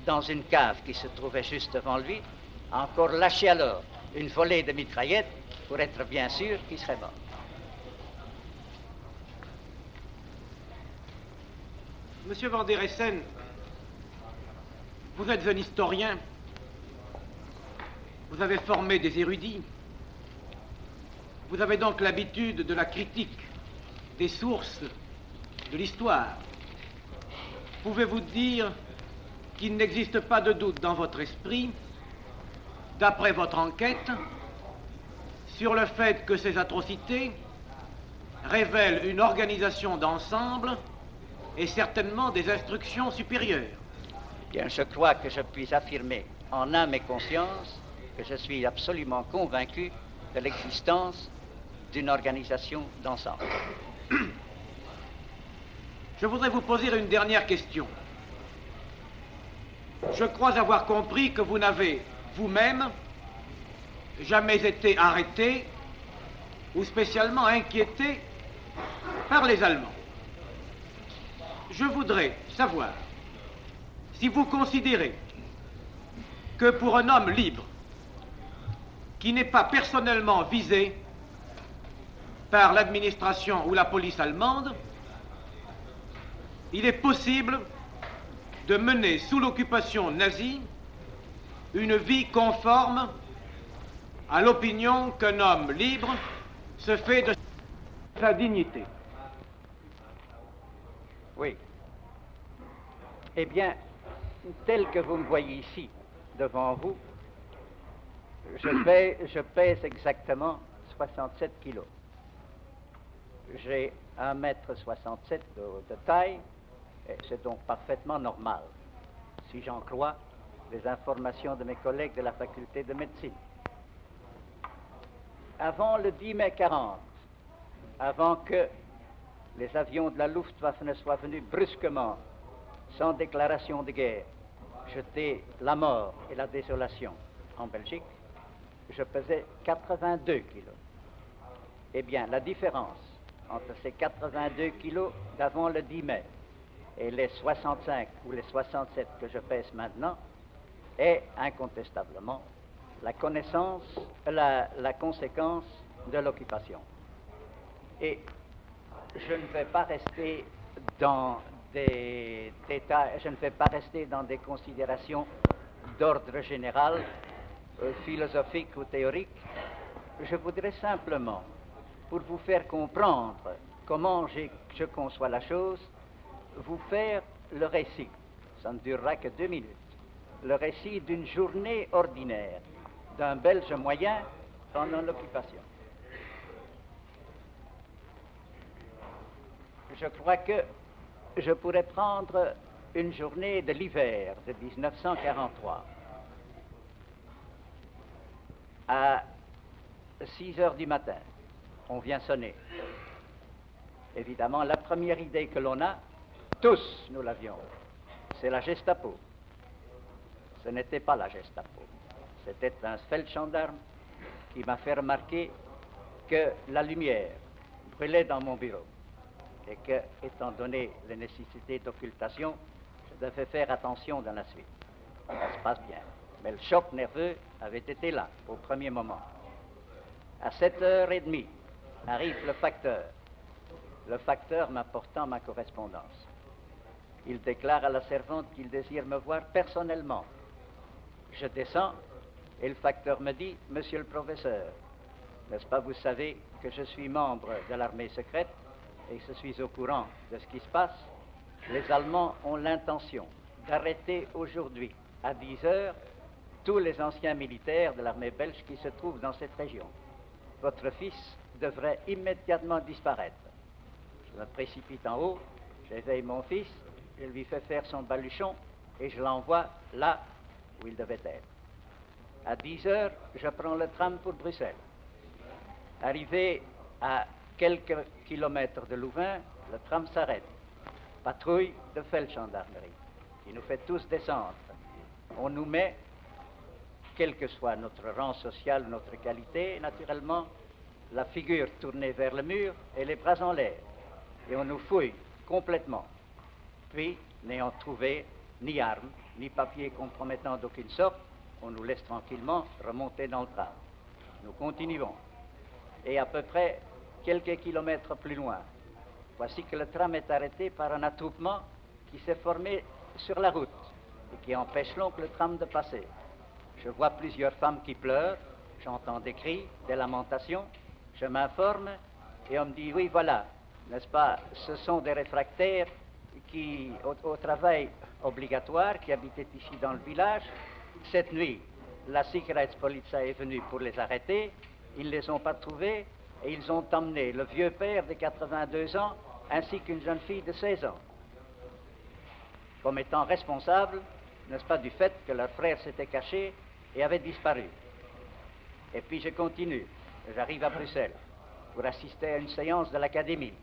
dans une cave qui se trouvait juste devant lui, a encore lâché alors une volée de mitraillettes pour être bien sûr qu'il serait mort. Monsieur Van der Essen, vous êtes un historien. Vous avez formé des érudits. Vous avez donc l'habitude de la critique, des sources, de l'histoire. Pouvez-vous dire qu'il n'existe pas de doute dans votre esprit, d'après votre enquête, sur le fait que ces atrocités révèlent une organisation d'ensemble et certainement des instructions supérieures? Bien, je crois que je puis affirmer en âme et conscience que je suis absolument convaincu de l'existence d'une organisation d'ensemble. Je voudrais vous poser une dernière question. Je crois avoir compris que vous n'avez, vous-même, jamais été arrêté ou spécialement inquiété par les Allemands. Je voudrais savoir si vous considérez que pour un homme libre, qui n'est pas personnellement visé par l'administration ou la police allemande, il est possible de mener sous l'occupation nazie une vie conforme à l'opinion qu'un homme libre se fait de sa dignité. Oui. Eh bien, tel que vous me voyez ici, devant vous, je pèse exactement 67 kilos. J'ai 1,67 m de taille, et c'est donc parfaitement normal, si j'en crois les informations de mes collègues de la faculté de médecine. Avant le 10 mai 40, avant que les avions de la Luftwaffe ne soient venus brusquement, sans déclaration de guerre, jeter la mort et la désolation en Belgique, je pesais 82 kilos. Eh bien, la différence entre ces 82 kilos d'avant le 10 mai et les 65 ou les 67 que je pèse maintenant est incontestablement la conséquence de l'occupation. Et je ne vais pas rester dans des détails, je ne vais pas rester dans des considérations d'ordre général, philosophique ou théorique. Je voudrais simplement, pour vous faire comprendre comment je conçois la chose, vous faire le récit, ça ne durera que 2 minutes, le récit d'une journée ordinaire d'un Belge moyen pendant l'occupation. Je crois que je pourrais prendre une journée de l'hiver de 1943. À 6 heures du matin, on vient sonner. Évidemment, la première idée que l'on a, tous nous l'avions, c'est la Gestapo. Ce n'était pas la Gestapo, c'était un feldgendarme qui m'a fait remarquer que la lumière brûlait dans mon bureau et que, étant donné les nécessités d'occultation, je devais faire attention dans la suite. Ça se passe bien. Mais le choc nerveux avait été là, au premier moment. À 7h30, arrive le facteur m'apportant ma correspondance. Il déclare à la servante qu'il désire me voir personnellement. Je descends et le facteur me dit « Monsieur le professeur, n'est-ce pas, vous savez que je suis membre de l'armée secrète et que je suis au courant de ce qui se passe. Les Allemands ont l'intention d'arrêter aujourd'hui, à 10 heures, tous les anciens militaires de l'armée belge qui se trouvent dans cette région. Votre fils devrait immédiatement disparaître. » Je me précipite en haut, j'éveille mon fils, je lui fais faire son baluchon et je l'envoie là où il devait être. À 10 heures, je prends le tram pour Bruxelles. Arrivé à quelques kilomètres de Louvain, le tram s'arrête. Patrouille de feldgendarmerie qui nous fait tous descendre. On nous met, quel que soit notre rang social, notre qualité, naturellement, la figure tournée vers le mur et les bras en l'air. Et on nous fouille complètement. Puis, n'ayant trouvé ni armes, ni papier compromettant d'aucune sorte, on nous laisse tranquillement remonter dans le tram. Nous continuons. Et à peu près quelques kilomètres plus loin, voici que le tram est arrêté par un attroupement qui s'est formé sur la route et qui empêche donc le tram de passer. Je vois plusieurs femmes qui pleurent, j'entends des cris, des lamentations, je m'informe et on me dit, oui, voilà, n'est-ce pas, ce sont des réfractaires qui, au travail obligatoire, qui habitaient ici dans le village. Cette nuit, la Sicherheitspolizei est venue pour les arrêter, ils ne les ont pas trouvés et ils ont emmené le vieux père de 82 ans ainsi qu'une jeune fille de 16 ans, comme étant responsables, n'est-ce pas, du fait que leur frère s'était caché et avait disparu. Et puis je continue, j'arrive à Bruxelles pour assister à une séance de l'académie.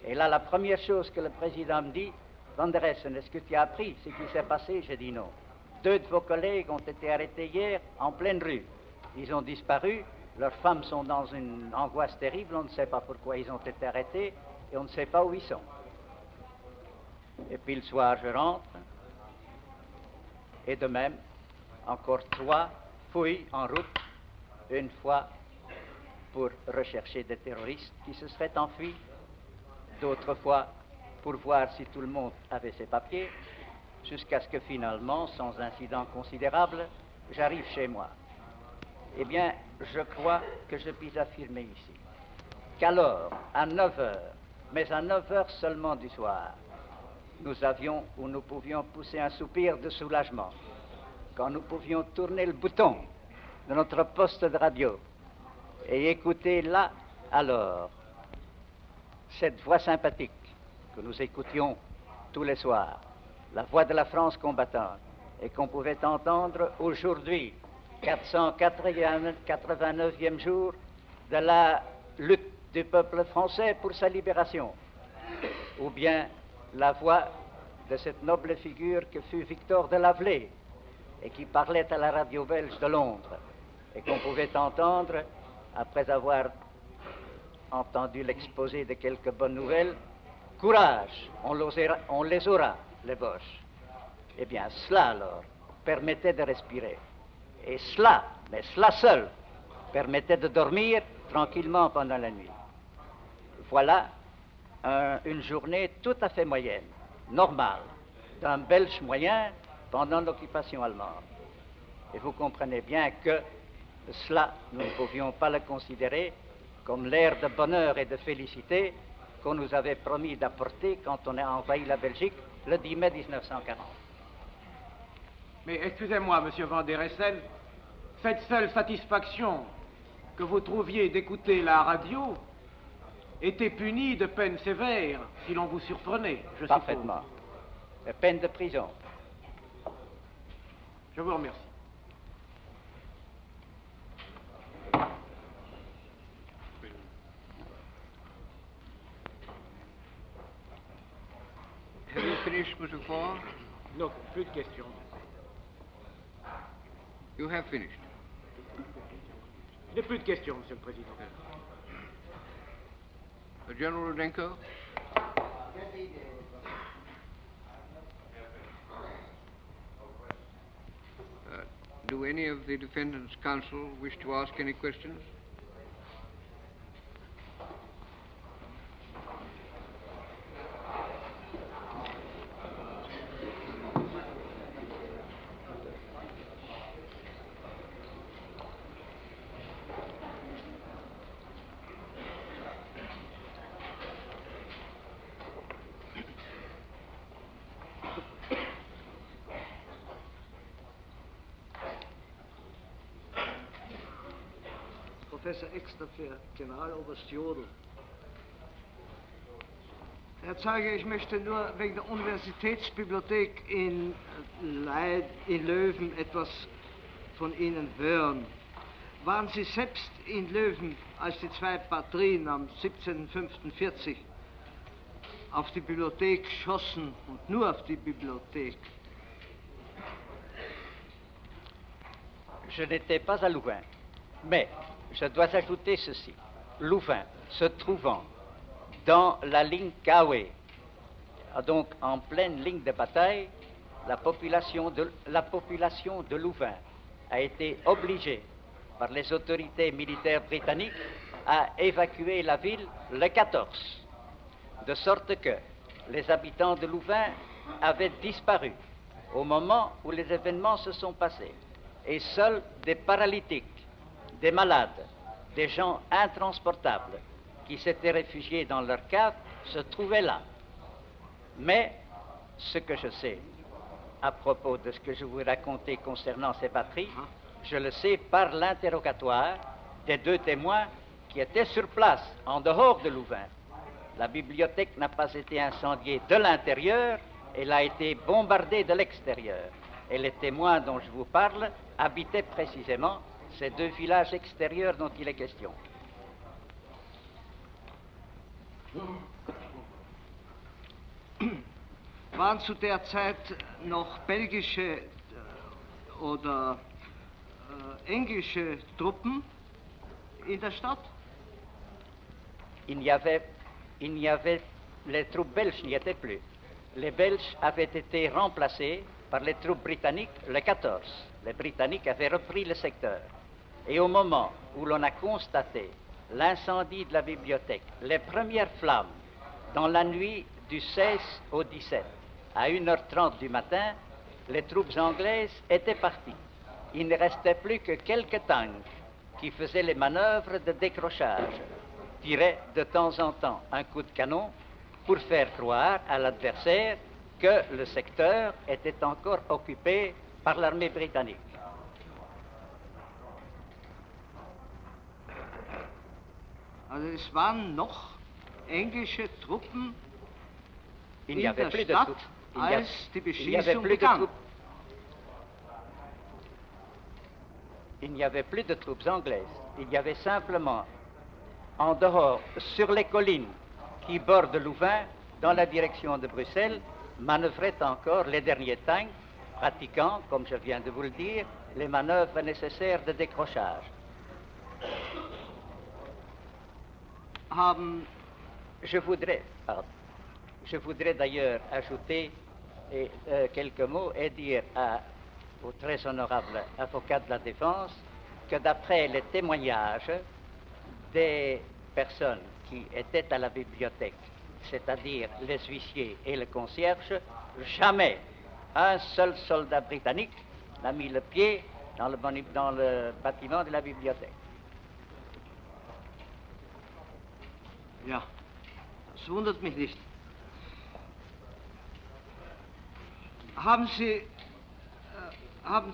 Et là, la première chose que le président me dit, Van der Essen, est-ce que tu as appris ce qui s'est passé? J'ai dit non. 2 de vos collègues ont été arrêtés hier en pleine rue. Ils ont disparu, leurs femmes sont dans une angoisse terrible, on ne sait pas pourquoi ils ont été arrêtés et on ne sait pas où ils sont. Et puis le soir, je rentre, et de même, encore 3 fouilles en route, une fois pour rechercher des terroristes qui se seraient enfuis, d'autres fois pour voir si tout le monde avait ses papiers, jusqu'à ce que finalement, sans incident considérable, j'arrive chez moi, eh bien, je crois que je puis affirmer ici qu'alors, à 9 heures, mais à 9 heures seulement du soir, nous avions ou nous pouvions pousser un soupir de soulagement, quand nous pouvions tourner le bouton de notre poste de radio et écouter là, alors, cette voix sympathique que nous écoutions tous les soirs, la voix de la France combattante, et qu'on pouvait entendre aujourd'hui, 489e jour de la lutte du peuple français pour sa libération, ou bien la voix de cette noble figure que fut Victor de Lavelay, et qui parlait à la radio belge de Londres, et qu'on pouvait entendre après avoir entendu l'exposé de quelques bonnes nouvelles. Courage, on les aura, les Boches. Eh bien, cela alors permettait de respirer. Et cela, mais cela seul, permettait de dormir tranquillement pendant la nuit. Voilà une journée tout à fait moyenne, normale, d'un Belge moyen pendant l'occupation allemande. Et vous comprenez bien que cela, nous ne pouvions pas le considérer comme l'air de bonheur et de félicité qu'on nous avait promis d'apporter quand on a envahi la Belgique le 10 mai 1940. Mais excusez-moi, monsieur Van der Essen, cette seule satisfaction que vous trouviez d'écouter la radio était punie de peine sévère si l'on vous surprenait, je suppose. Parfaitement. De peine de prison. Je vous remercie. Have you finished, Mr. Faure? Non, plus de questions. You have finished. Il n'y a plus de questions, monsieur le Président. General Rudenko? Do any of the defendant's counsel wish to ask any questions? Professor Exter für Generaloberst Jodl. Herr Zeuge, ich möchte nur wegen der Universitätsbibliothek in Löwen etwas von Ihnen hören. Waren Sie selbst in Löwen, als die zwei Batterien am 17.05.40 auf die Bibliothek schossen und nur auf die Bibliothek? Je n'étais pas à Louvain, mais je dois ajouter ceci. Louvain, se trouvant dans la ligne Kawe, donc en pleine ligne de bataille, la population de Louvain a été obligée par les autorités militaires britanniques à évacuer la ville le 14, de sorte que les habitants de Louvain avaient disparu au moment où les événements se sont passés, et seuls des paralytiques, des malades, des gens intransportables qui s'étaient réfugiés dans leur cave se trouvaient là. Mais ce que je sais à propos de ce que je vous ai raconté concernant ces batteries, je le sais par l'interrogatoire des deux témoins qui étaient sur place, en dehors de Louvain. La bibliothèque n'a pas été incendiée de l'intérieur, elle a été bombardée de l'extérieur. Et les témoins dont je vous parle habitaient précisément ces deux villages extérieurs dont il est question. Waren zu der Zeit noch belgische oder englische Truppen in der Stadt? Il n'y avait, les troupes belges n'y étaient plus. Les Belges avaient été remplacés par les troupes britanniques le 14. Les Britanniques avaient repris le secteur. Et au moment où l'on a constaté l'incendie de la bibliothèque, les premières flammes, dans la nuit du 16 au 17, à 1h30 du matin, les troupes anglaises étaient parties. il ne restait plus que quelques tanks qui faisaient les manœuvres de décrochage, tiraient de temps en temps un coup de canon pour faire croire à l'adversaire que le secteur était encore occupé par l'armée britannique. Also es waren noch englische Truppen Il n'y in avait der plus de Stadt, troupes. als die Il n'y avait Beschießung plus de begann. troupes. Il n'y avait plus de troupes anglaises. Il y avait simplement, en dehors, sur les collines qui bordent Louvain, dans la direction de Bruxelles, manœuvraient encore les derniers tanks, pratiquant, comme je viens de vous le dire, les manœuvres nécessaires de décrochage. Je voudrais d'ailleurs ajouter quelques mots et dire au très honorable avocat de la défense que d'après les témoignages des personnes qui étaient à la bibliothèque, c'est-à-dire les huissiers et le concierge, jamais un seul soldat britannique n'a mis le pied dans le bâtiment de la bibliothèque. Ja, das wundert mich nicht. Haben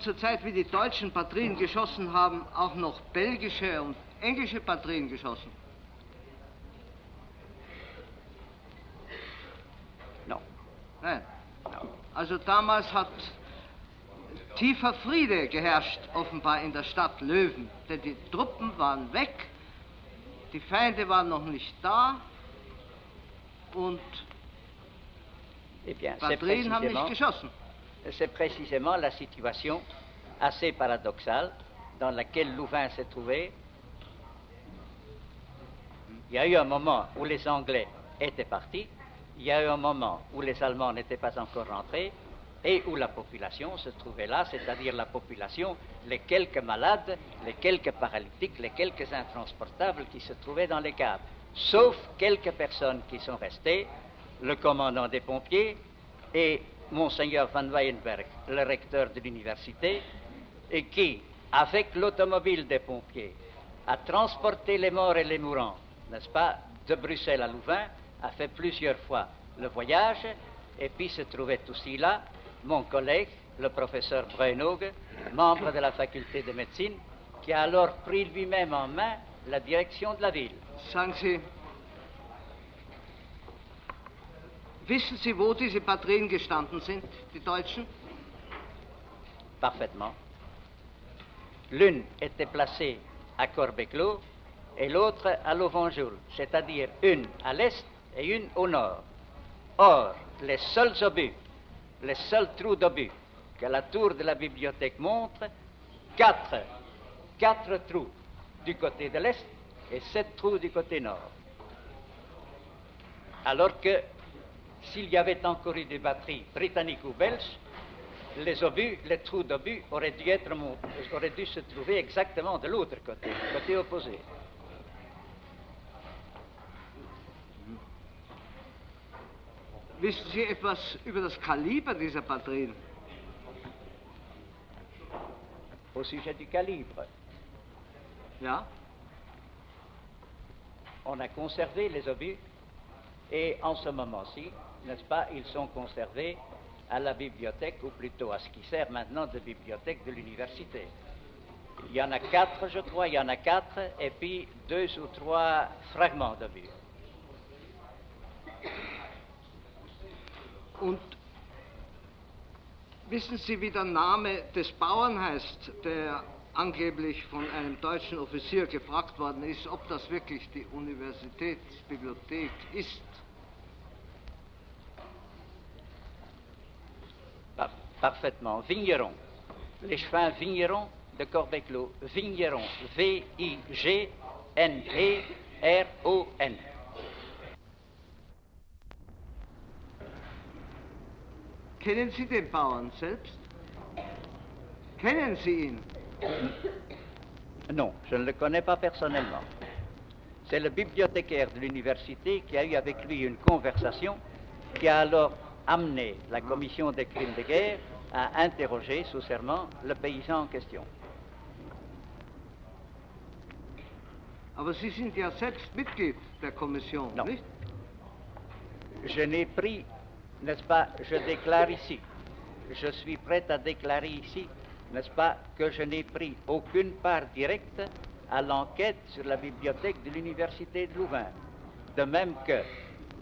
zur Zeit, wie die deutschen Batterien geschossen haben, auch noch belgische und englische Batterien geschossen? Non. Nein. Also damals hat tiefer Friede geherrscht, offenbar in der Stadt Löwen, denn die Truppen waren weg, die Feinde waren noch nicht da und Eh bien, Batterien haben nicht geschossen. c'est précisément la situation assez paradoxale dans laquelle Louvain s'est trouvé. Il y a eu un moment où les Anglais étaient partis, il y a eu un moment où les Allemands n'étaient pas encore rentrés et où la population se trouvait là, c'est-à-dire la population, les quelques malades, les quelques paralytiques, les quelques intransportables qui se trouvaient dans les caves, sauf quelques personnes qui sont restées, le commandant des pompiers et Monseigneur Van Weyenberg, le recteur de l'université, et qui, avec l'automobile des pompiers, a transporté les morts et les mourants, n'est-ce pas, de Bruxelles à Louvain, a fait plusieurs fois le voyage, et puis se trouvait aussi là mon collègue, le professeur Bruynhoog, membre de la faculté de médecine, qui a alors pris lui-même en main la direction de la ville. Sagen Sie, wissen Sie, wo diese Batterien gestanden sind, die Deutschen? Parfaitement. L'une était placée à Corbéclos et l'autre à Lauvanjoul, c'est-à-dire une à l'est et une au nord. Or, les seuls obus, les seuls trous d'obus que la tour de la bibliothèque montre, quatre trous du côté de l'est et 7 trous du côté nord. Alors que s'il y avait encore eu des batteries britanniques ou belges, les obus, les trous d'obus auraient dû se trouver exactement de l'autre côté opposé. Wissen Sie etwas über das Kaliber dieser Batterien? Au sujet du calibre, Ja? on a conservé les obus et en ce moment-ci, n'est-ce pas, ils sont conservés à la bibliothèque, ou plutôt à ce qui sert maintenant de bibliothèque de l'université. Il y en a 4, je crois, et puis 2 ou 3 fragments d'obus. Und wissen Sie, wie der Name des Bauern heißt, der angeblich von einem deutschen Offizier gefragt worden ist, ob das wirklich die Universitätsbibliothek ist? Parfaitement. Vigneron. L'échevin Vigneron de Corbéclos. Vigneron. V-I-G-N-E-R-O-N. Kennen Sie den Bauern selbst? Kennen Sie ihn? Non, je ne le connais pas personnellement. C'est le bibliothécaire de l'université qui a eu avec lui une conversation qui a alors amené la commission des crimes de guerre à interroger sous serment le paysan en question. Aber Sie sind ja selbst Mitglied der Kommission, Non. nicht? Je n'ai pris, n'est-ce pas, je déclare ici, je suis prêt à déclarer ici, n'est-ce pas, que je n'ai pris aucune part directe à l'enquête sur la bibliothèque de l'Université de Louvain. De même que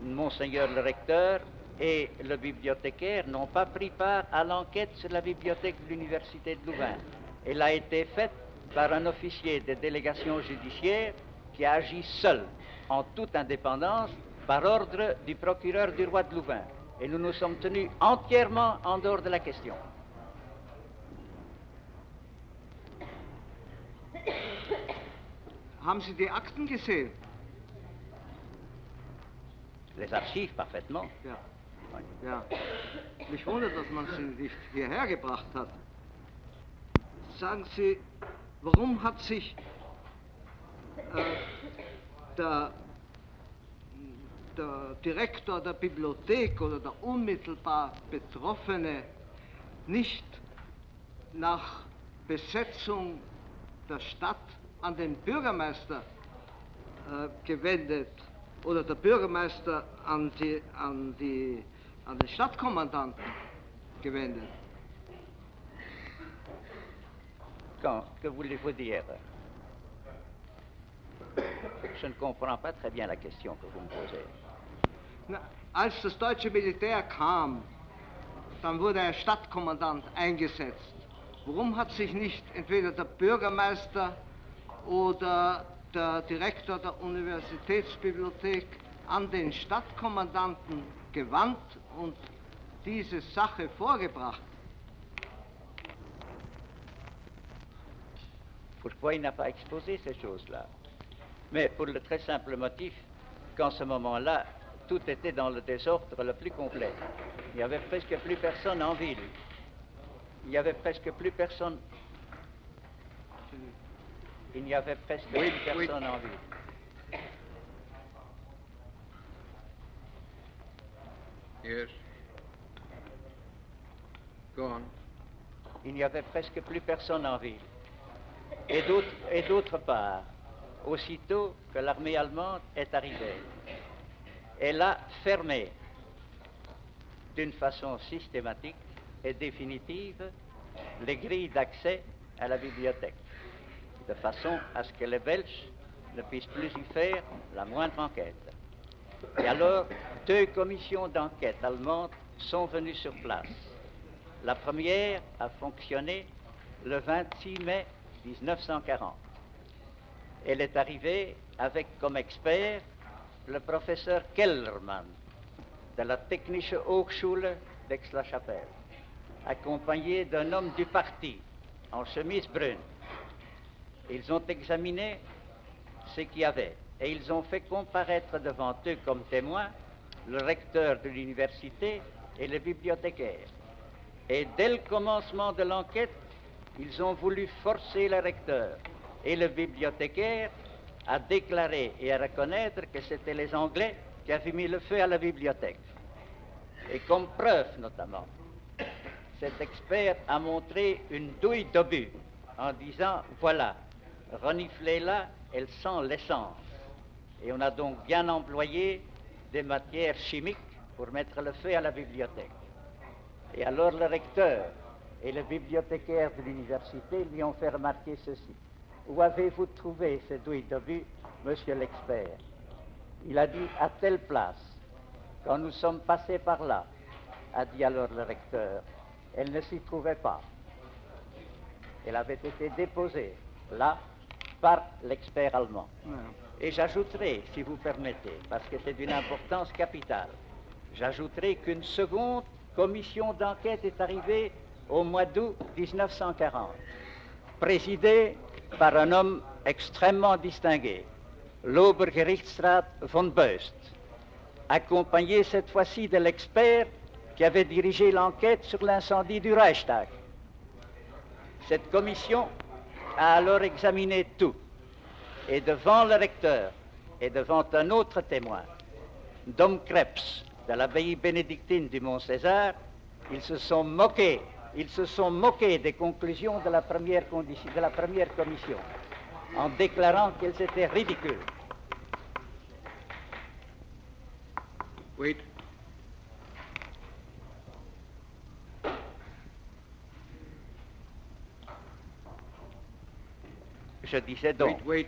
Monseigneur le recteur et le bibliothécaire n'ont pas pris part à l'enquête sur la bibliothèque de l'Université de Louvain. Elle a été faite par un officier de délégation judiciaire qui a agi seul, en toute indépendance, par ordre du procureur du roi de Louvain. Et nous nous sommes tenus entièrement en dehors de la question. Haben Sie die Akten gesehen? Les archives, parfaitement. Ja. Oui. Ja. Mich wundert, dass man sie nicht hierher gebracht hat. Sagen Sie, warum hat sich der Direktor der Bibliothek oder der unmittelbar Betroffene nicht nach Besetzung der Stadt an den Bürgermeister gewendet oder der Bürgermeister an den Stadtkommandanten gewendet? Que voulez-vous dire? Je ne comprends pas très bien la question que vous me posez. Na, als das deutsche Militär kam, dann wurde ein Stadtkommandant eingesetzt. Warum hat sich nicht entweder der Bürgermeister oder der Direktor der Universitätsbibliothek an den Stadtkommandanten gewandt und diese Sache vorgebracht? Pourquoi il n'a pas exposé ces choses-là? Mais pour le très simple motif qu'en ce moment-là, tout était dans le désordre le plus complet. Il n'y avait presque plus personne en ville. Il n'y avait presque plus personne. Il n'y avait presque plus personne en ville. Yes. Go on. Il n'y avait presque plus personne en ville. Et d'autre part, aussitôt que l'armée allemande est arrivée, elle a fermé d'une façon systématique et définitive les grilles d'accès à la bibliothèque, de façon à ce que les Belges ne puissent plus y faire la moindre enquête. Et alors, 2 commissions d'enquête allemandes sont venues sur place. La première a fonctionné le 26 mai 1940. Elle est arrivée avec comme expert le professeur Kellermann de la Technische Hochschule d'Aix-la-Chapelle, accompagné d'un homme du parti en chemise brune. Ils ont examiné ce qu'il y avait et ils ont fait comparaître devant eux comme témoins le recteur de l'université et le bibliothécaire. Et dès le commencement de l'enquête, ils ont voulu forcer le recteur et le bibliothécaire à déclarer et à reconnaître que c'était les Anglais qui avaient mis le feu à la bibliothèque. Et comme preuve, notamment, cet expert a montré une douille d'obus en disant, voilà, reniflez-la, elle sent l'essence. Et on a donc bien employé des matières chimiques pour mettre le feu à la bibliothèque. Et alors le recteur et le bibliothécaire de l'université lui ont fait remarquer ceci. Où avez-vous trouvé ces douilles d'obus, monsieur l'expert? Il a dit à telle place. Quand nous sommes passés par là, a dit alors le recteur, elle ne s'y trouvait pas. Elle avait été déposée là par l'expert allemand. Et j'ajouterai, si vous permettez, parce que c'est d'une importance capitale, j'ajouterai qu'une seconde commission d'enquête est arrivée au mois d'août 1940, présidée par un homme extrêmement distingué, l'Obergerichtsrat von Beust, accompagné cette fois-ci de l'expert qui avait dirigé l'enquête sur l'incendie du Reichstag. Cette commission a alors examiné tout, et devant le recteur et devant un autre témoin, Dom Krebs, de l'abbaye bénédictine du Mont César, ils se sont moqués ils se sont moqués des conclusions de la première commission, en déclarant qu'elles étaient ridicules. Wait. Je disais donc, Wait.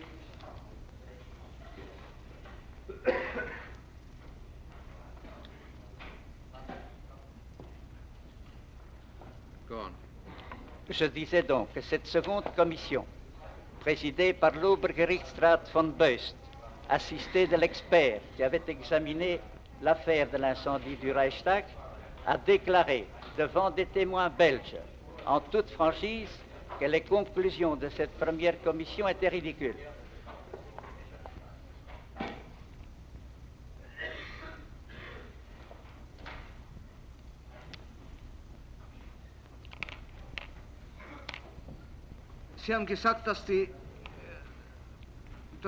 Go on. je disais donc que cette seconde commission, présidée par l'Obergerichtsrat von Beust, assistée de l'expert qui avait examiné l'affaire de l'incendie du Reichstag, a déclaré devant des témoins belges, en toute franchise, que les conclusions de cette première commission étaient ridicules. Sie haben gesagt, dass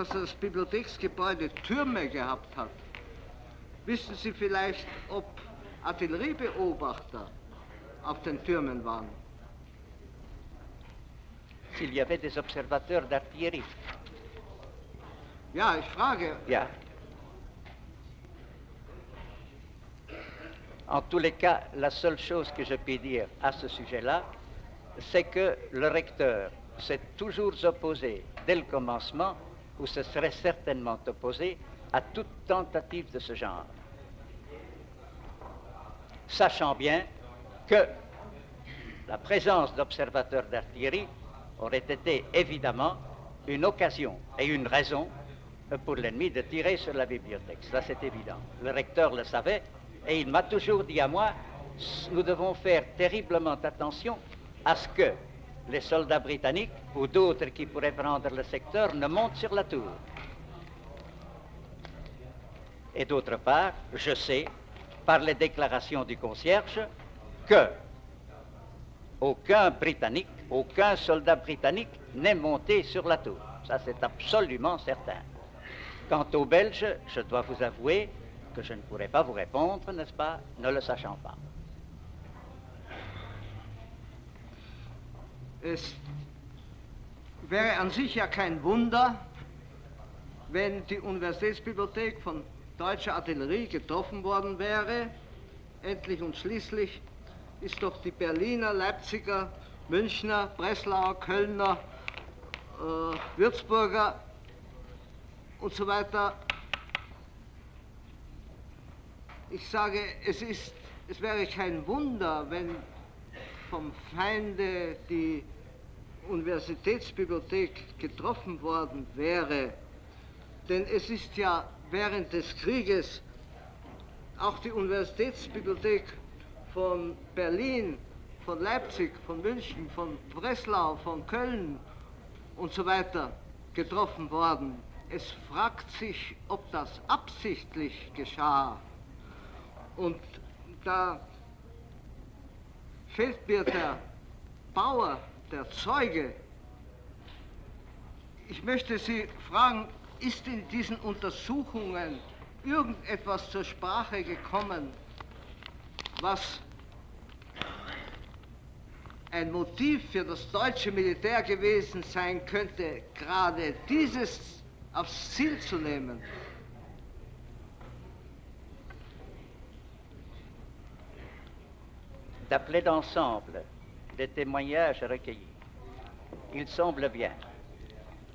das Bibliotheksgebäude Türme gehabt hat. Wissen Sie vielleicht, ob Artilleriebeobachter auf den Türmen waren? S'il y avait des observateurs d'artillerie. Ja, ich frage. Bien. En tous les cas, la seule chose que je puis dire à ce sujet-là, c'est que le recteur s'est toujours opposé, dès le commencement, ou se serait certainement opposé à toute tentative de ce genre. Sachant bien que la présence d'observateurs d'artillerie aurait été évidemment une occasion et une raison pour l'ennemi de tirer sur la bibliothèque. Ça, c'est évident. Le recteur le savait et il m'a toujours dit à moi, nous devons faire terriblement attention à ce que les soldats britanniques ou d'autres qui pourraient prendre le secteur ne montent sur la tour. Et d'autre part, je sais, par les déclarations du concierge, que aucun soldat britannique n'est monté sur la tour. Ça, c'est absolument certain. Quant aux Belges, je dois vous avouer que je ne pourrais pas vous répondre, n'est-ce pas, ne le sachant pas. Es wäre an sich ja kein Wunder, wenn die Universitätsbibliothek von deutscher Artillerie getroffen worden wäre. Endlich und schließlich ist doch die Berliner, Leipziger, Münchner, Breslauer, Kölner, Würzburger und so weiter. Ich sage, es wäre kein Wunder, wenn vom Feinde die Universitätsbibliothek getroffen worden wäre. Denn es ist ja während des Krieges auch die Universitätsbibliothek von Berlin, von Leipzig, von München, von Breslau, von Köln und so weiter getroffen worden. Es fragt sich, ob das absichtlich geschah. Und da fehlt mir der Bauer, der Zeuge. Ich möchte Sie fragen, ist in diesen Untersuchungen irgendetwas zur Sprache gekommen, was ein Motiv für das deutsche Militär gewesen sein könnte, gerade dieses aufs Ziel zu nehmen? D'après l'ensemble des témoignages recueillis, il semble bien,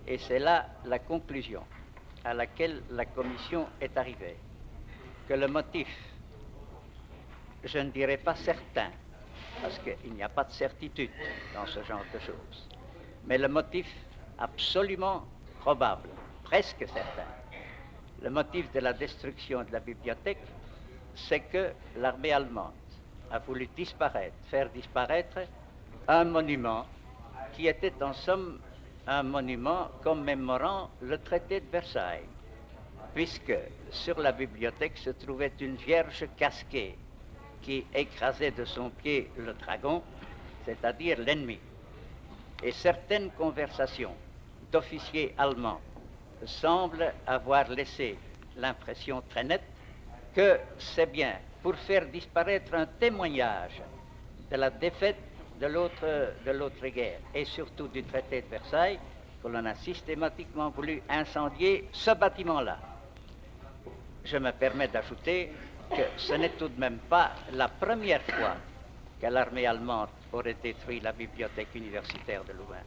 et c'est là la conclusion à laquelle la commission est arrivée, que le motif, je ne dirais pas certain, parce qu'il n'y a pas de certitude dans ce genre de choses, mais le motif absolument probable, presque certain, le motif de la destruction de la bibliothèque, c'est que l'armée allemande a voulu faire disparaître un monument qui était en somme un monument commémorant le traité de Versailles, puisque sur la bibliothèque se trouvait une vierge casquée qui écrasait de son pied le dragon, c'est-à-dire l'ennemi. Et certaines conversations d'officiers allemands semblent avoir laissé l'impression très nette que c'est bien pour faire disparaître un témoignage de la défaite de l'autre guerre, et surtout du traité de Versailles, que l'on a systématiquement voulu incendier ce bâtiment-là. Je me permets d'ajouter que ce n'est tout de même pas la première fois que l'armée allemande aurait détruit la bibliothèque universitaire de Louvain.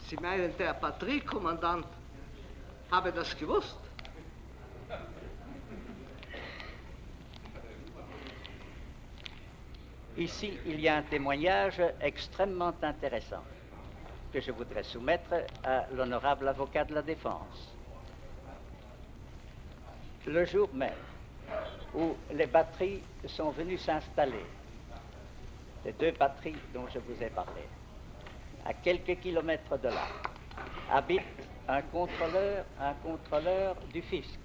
Sie meinen, der Batteriekommandant habe das gewusst? Ici, il y a un témoignage extrêmement intéressant que je voudrais soumettre à l'honorable avocat de la défense. Le jour même où les batteries sont venues s'installer, les 2 batteries dont je vous ai parlé, à quelques kilomètres de là, habite un contrôleur du fisc,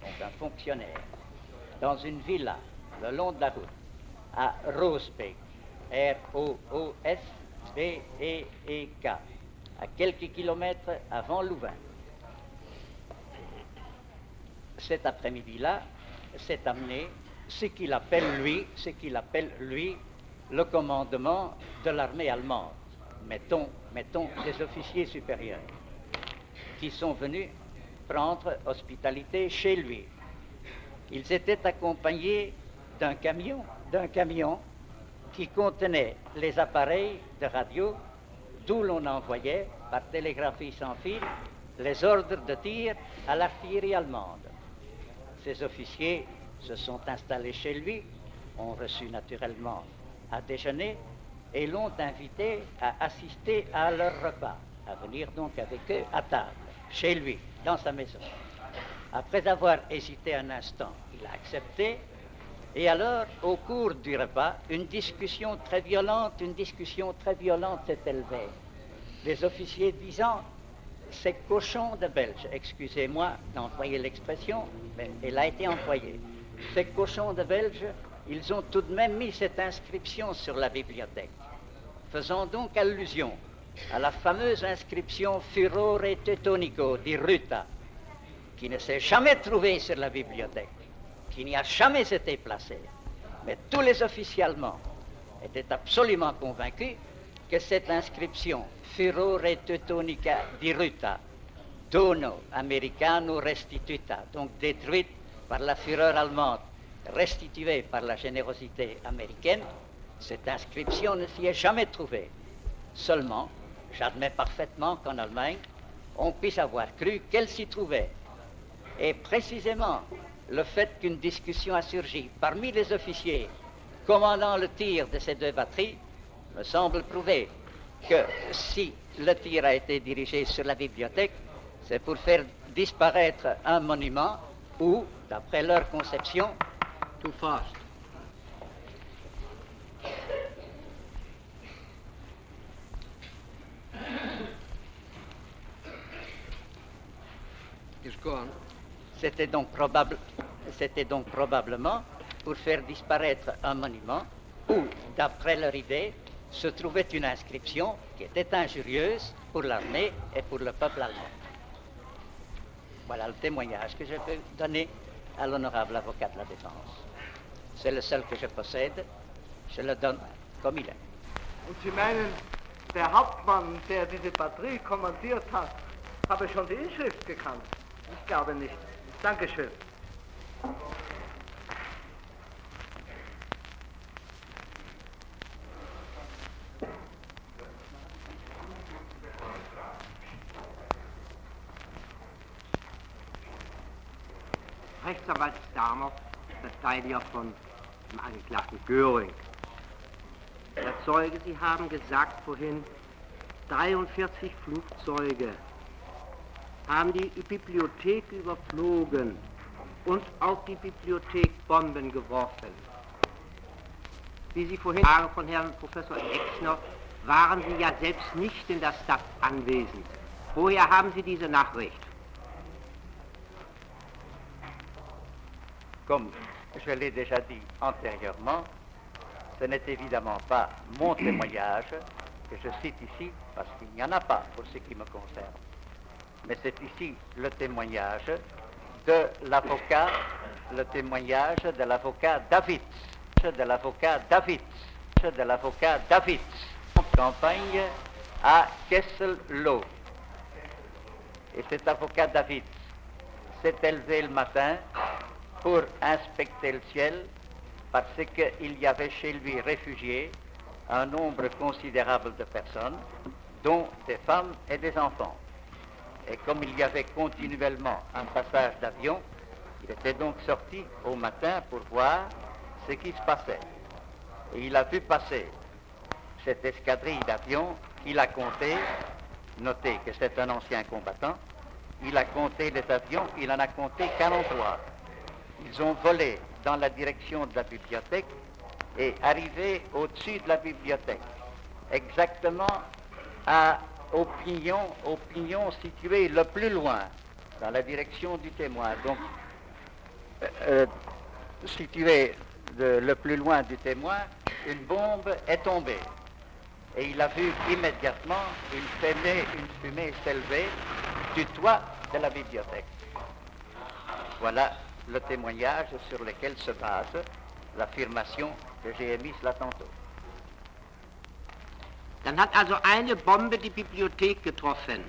donc un fonctionnaire, dans une villa le long de la route, à Roosbeek, R-O-O-S-B-E-E-K, à quelques kilomètres avant Louvain. Cet après-midi-là, s'est amené ce qu'il appelle lui le commandement de l'armée allemande. Mettons des officiers supérieurs qui sont venus prendre hospitalité chez lui. Ils étaient accompagnés d'un camion qui contenait les appareils de radio d'où l'on envoyait par télégraphie sans fil les ordres de tir à l'artillerie allemande. Ces officiers se sont installés chez lui, ont reçu naturellement à déjeuner et l'ont invité à assister à leur repas, à venir donc avec eux à table, chez lui, dans sa maison. Après avoir hésité un instant, il a accepté, et alors, au cours du repas, une discussion très violente s'est élevée. Les officiers disant, ces cochons de Belges, excusez-moi d'employer l'expression, mais elle a été employée, ces cochons de Belges, ils ont tout de même mis cette inscription sur la bibliothèque, faisant donc allusion à la fameuse inscription Furore Teutonico di Ruta, qui ne s'est jamais trouvée sur la bibliothèque, qui n'y a jamais été placée. Mais tous les officiers allemands étaient absolument convaincus que cette inscription Furore Teutonica di Ruta, Dono Americano Restituta, donc détruite par la fureur allemande, restituée par la générosité américaine, cette inscription ne s'y est jamais trouvée. Seulement, j'admets parfaitement qu'en Allemagne, on puisse avoir cru qu'elle s'y trouvait. Et précisément, le fait qu'une discussion a surgi parmi les officiers commandant le tir de ces 2 batteries me semble prouver que si le tir a été dirigé sur la bibliothèque, c'est pour faire disparaître un monument où, d'après leur conception, Too fast. Yes, go on. c'était donc probablement pour faire disparaître un monument où, d'après leur idée, se trouvait une inscription qui était injurieuse pour l'armée et pour le peuple allemand. Voilà le témoignage que je peux donner à l'honorable avocat de la défense. C'est le seul que je possède, je le donne comme il est. Und Sie meinen, der Hauptmann, der diese Batterie kommandiert hat, habe schon die Inschrift gekannt? Ich glaube nicht. Dankeschön. Rechtsanwalt Stamer, Verteidiger von dem Angeklagten Göring. Herr Zeuge, Sie haben gesagt vorhin, 43 Flugzeuge haben die Bibliothek überflogen und auf die Bibliothek Bomben geworfen. Wie Sie vorhin sagen von Herrn Professor Exner, waren Sie ja selbst nicht in der Stadt anwesend. Woher haben Sie diese Nachricht? Comme je l'ai déjà dit antérieurement, ce n'est évidemment pas mon témoignage que je cite ici, parce qu'il n'y en a pas pour ce qui me concerne. Mais c'est ici le témoignage de l'avocat, le témoignage de l'avocat David, de l'avocat David, de l'avocat David, en campagne à Kessel-Lo. Et cet avocat David s'est élevé le matin pour inspecter le ciel parce qu'il y avait chez lui réfugiés un nombre considérable de personnes, dont des femmes et des enfants. Et comme il y avait continuellement un passage d'avion, il était donc sorti au matin pour voir ce qui se passait. Et il a vu passer cette escadrille d'avions, il a compté, notez que c'est un ancien combattant, il a compté les avions, il en a compté 43. Ils ont volé dans la direction de la bibliothèque et arrivé au-dessus de la bibliothèque, exactement au pignon situé le plus loin, dans la direction du témoin. Donc, situé le plus loin du témoin, une bombe est tombée. Et il a vu immédiatement une fumée s'élever du toit de la bibliothèque. Voilà le témoignage sur lequel se base l'affirmation que j'ai émise là tantôt. Dann hat also eine Bombe die Bibliothek getroffen.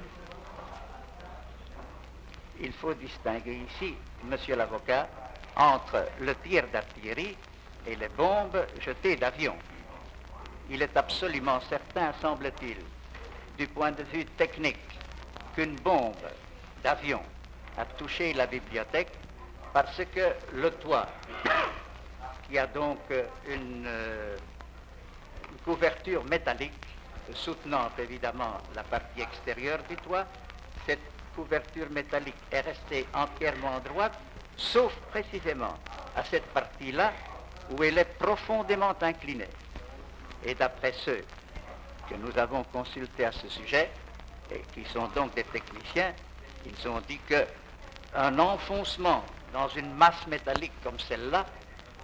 Il faut distinguer ici, monsieur l'avocat, entre le tir d'artillerie et les bombes jetées d'avion. Il est absolument certain, semble-t-il, du point de vue technique, qu'une bombe d'avion a touché la bibliothèque parce que le toit, qui a donc une couverture métallique soutenant évidemment la partie extérieure du toit, cette couverture métallique est restée entièrement droite, sauf précisément à cette partie-là où elle est profondément inclinée. Et d'après ceux que nous avons consultés à ce sujet, et qui sont donc des techniciens, ils ont dit qu'un enfoncement dans une masse métallique comme celle-là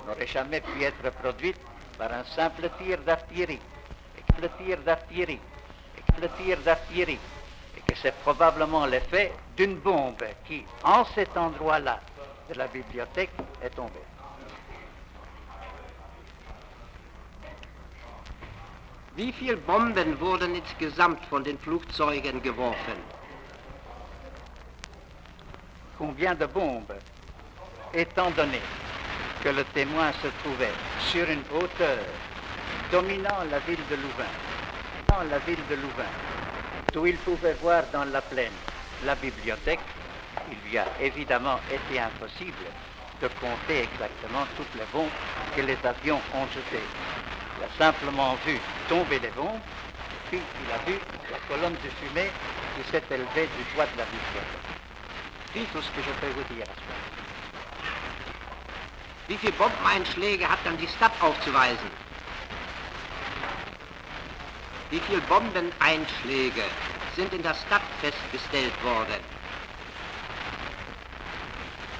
n'aurait jamais pu être produit par un simple tir d'artillerie, et que c'est probablement l'effet d'une bombe qui, en cet endroit-là de la bibliothèque, est tombée. Wie viele Bomben wurden insgesamt von den Flugzeugen geworfen? Combien de bombes, étant donné que le témoin se trouvait sur une hauteur dominant la ville de Louvain, d'où il pouvait voir dans la plaine la bibliothèque, il lui a évidemment été impossible de compter exactement toutes les bombes que les avions ont jetées. Il a simplement vu tomber les bombes, puis il a vu la colonne de fumée qui s'est élevée du toit de la bibliothèque. C'est tout ce que je peux vous dire à ce moment. Wie viele Bombeneinschläge hat dann die Stadt aufzuweisen? Wie viele Bombeneinschläge sind in der Stadt festgestellt worden?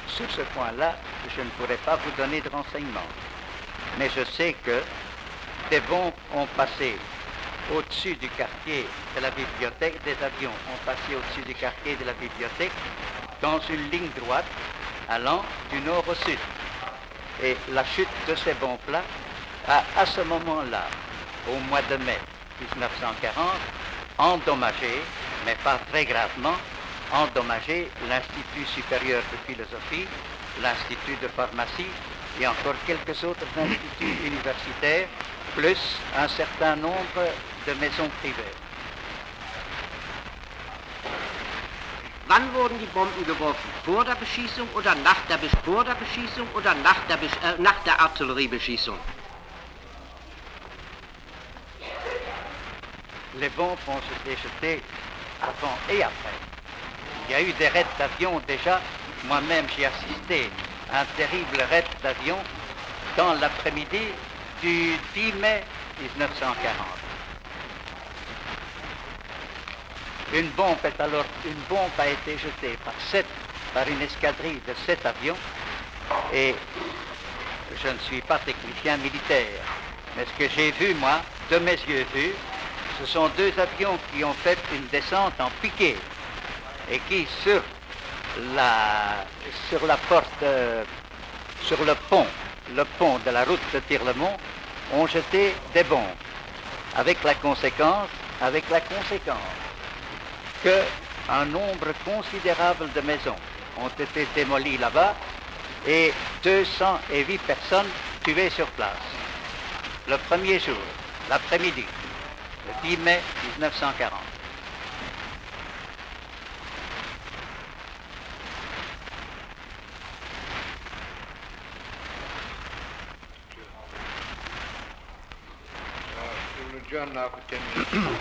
Sur ce point-là, je ne pourrais pas vous donner de renseignements. Mais je sais que des bombes ont passé au-dessus du quartier de la bibliothèque, des avions ont passé au-dessus du quartier de la bibliothèque dans une ligne droite allant du nord au sud. Et la chute de ces bombes-là a, à ce moment-là, au mois de mai 1940, endommagé, mais pas très gravement, endommagé l'Institut supérieur de philosophie, l'Institut de pharmacie et encore quelques autres instituts universitaires, plus un certain nombre de maisons privées. Wann wurden die Bomben geworfen? Vor der Beschießung oder nach der Beschießung oder nach der Artilleriebeschießung? Les bombes ont été jetées avant et après. Il y a eu des raids d'avion déjà. Moi-même, j'ai assisté à un terrible raid d'avion dans l'après-midi du 10 mai 1940. Une bombe a été jetée par une escadrille de 7 avions, et je ne suis pas technicien militaire, mais ce que j'ai vu, moi, de mes yeux vus, ce sont 2 avions qui ont fait une descente en piqué et qui, sur sur la porte, sur le pont de la route de Tirlemont, ont jeté des bombes, avec la conséquence que un nombre considérable de maisons ont été démolies là-bas et 208 personnes tuées sur place. Le premier jour, l'après-midi, le 10 mai 1940. We'll adjourn now for 10 minutes.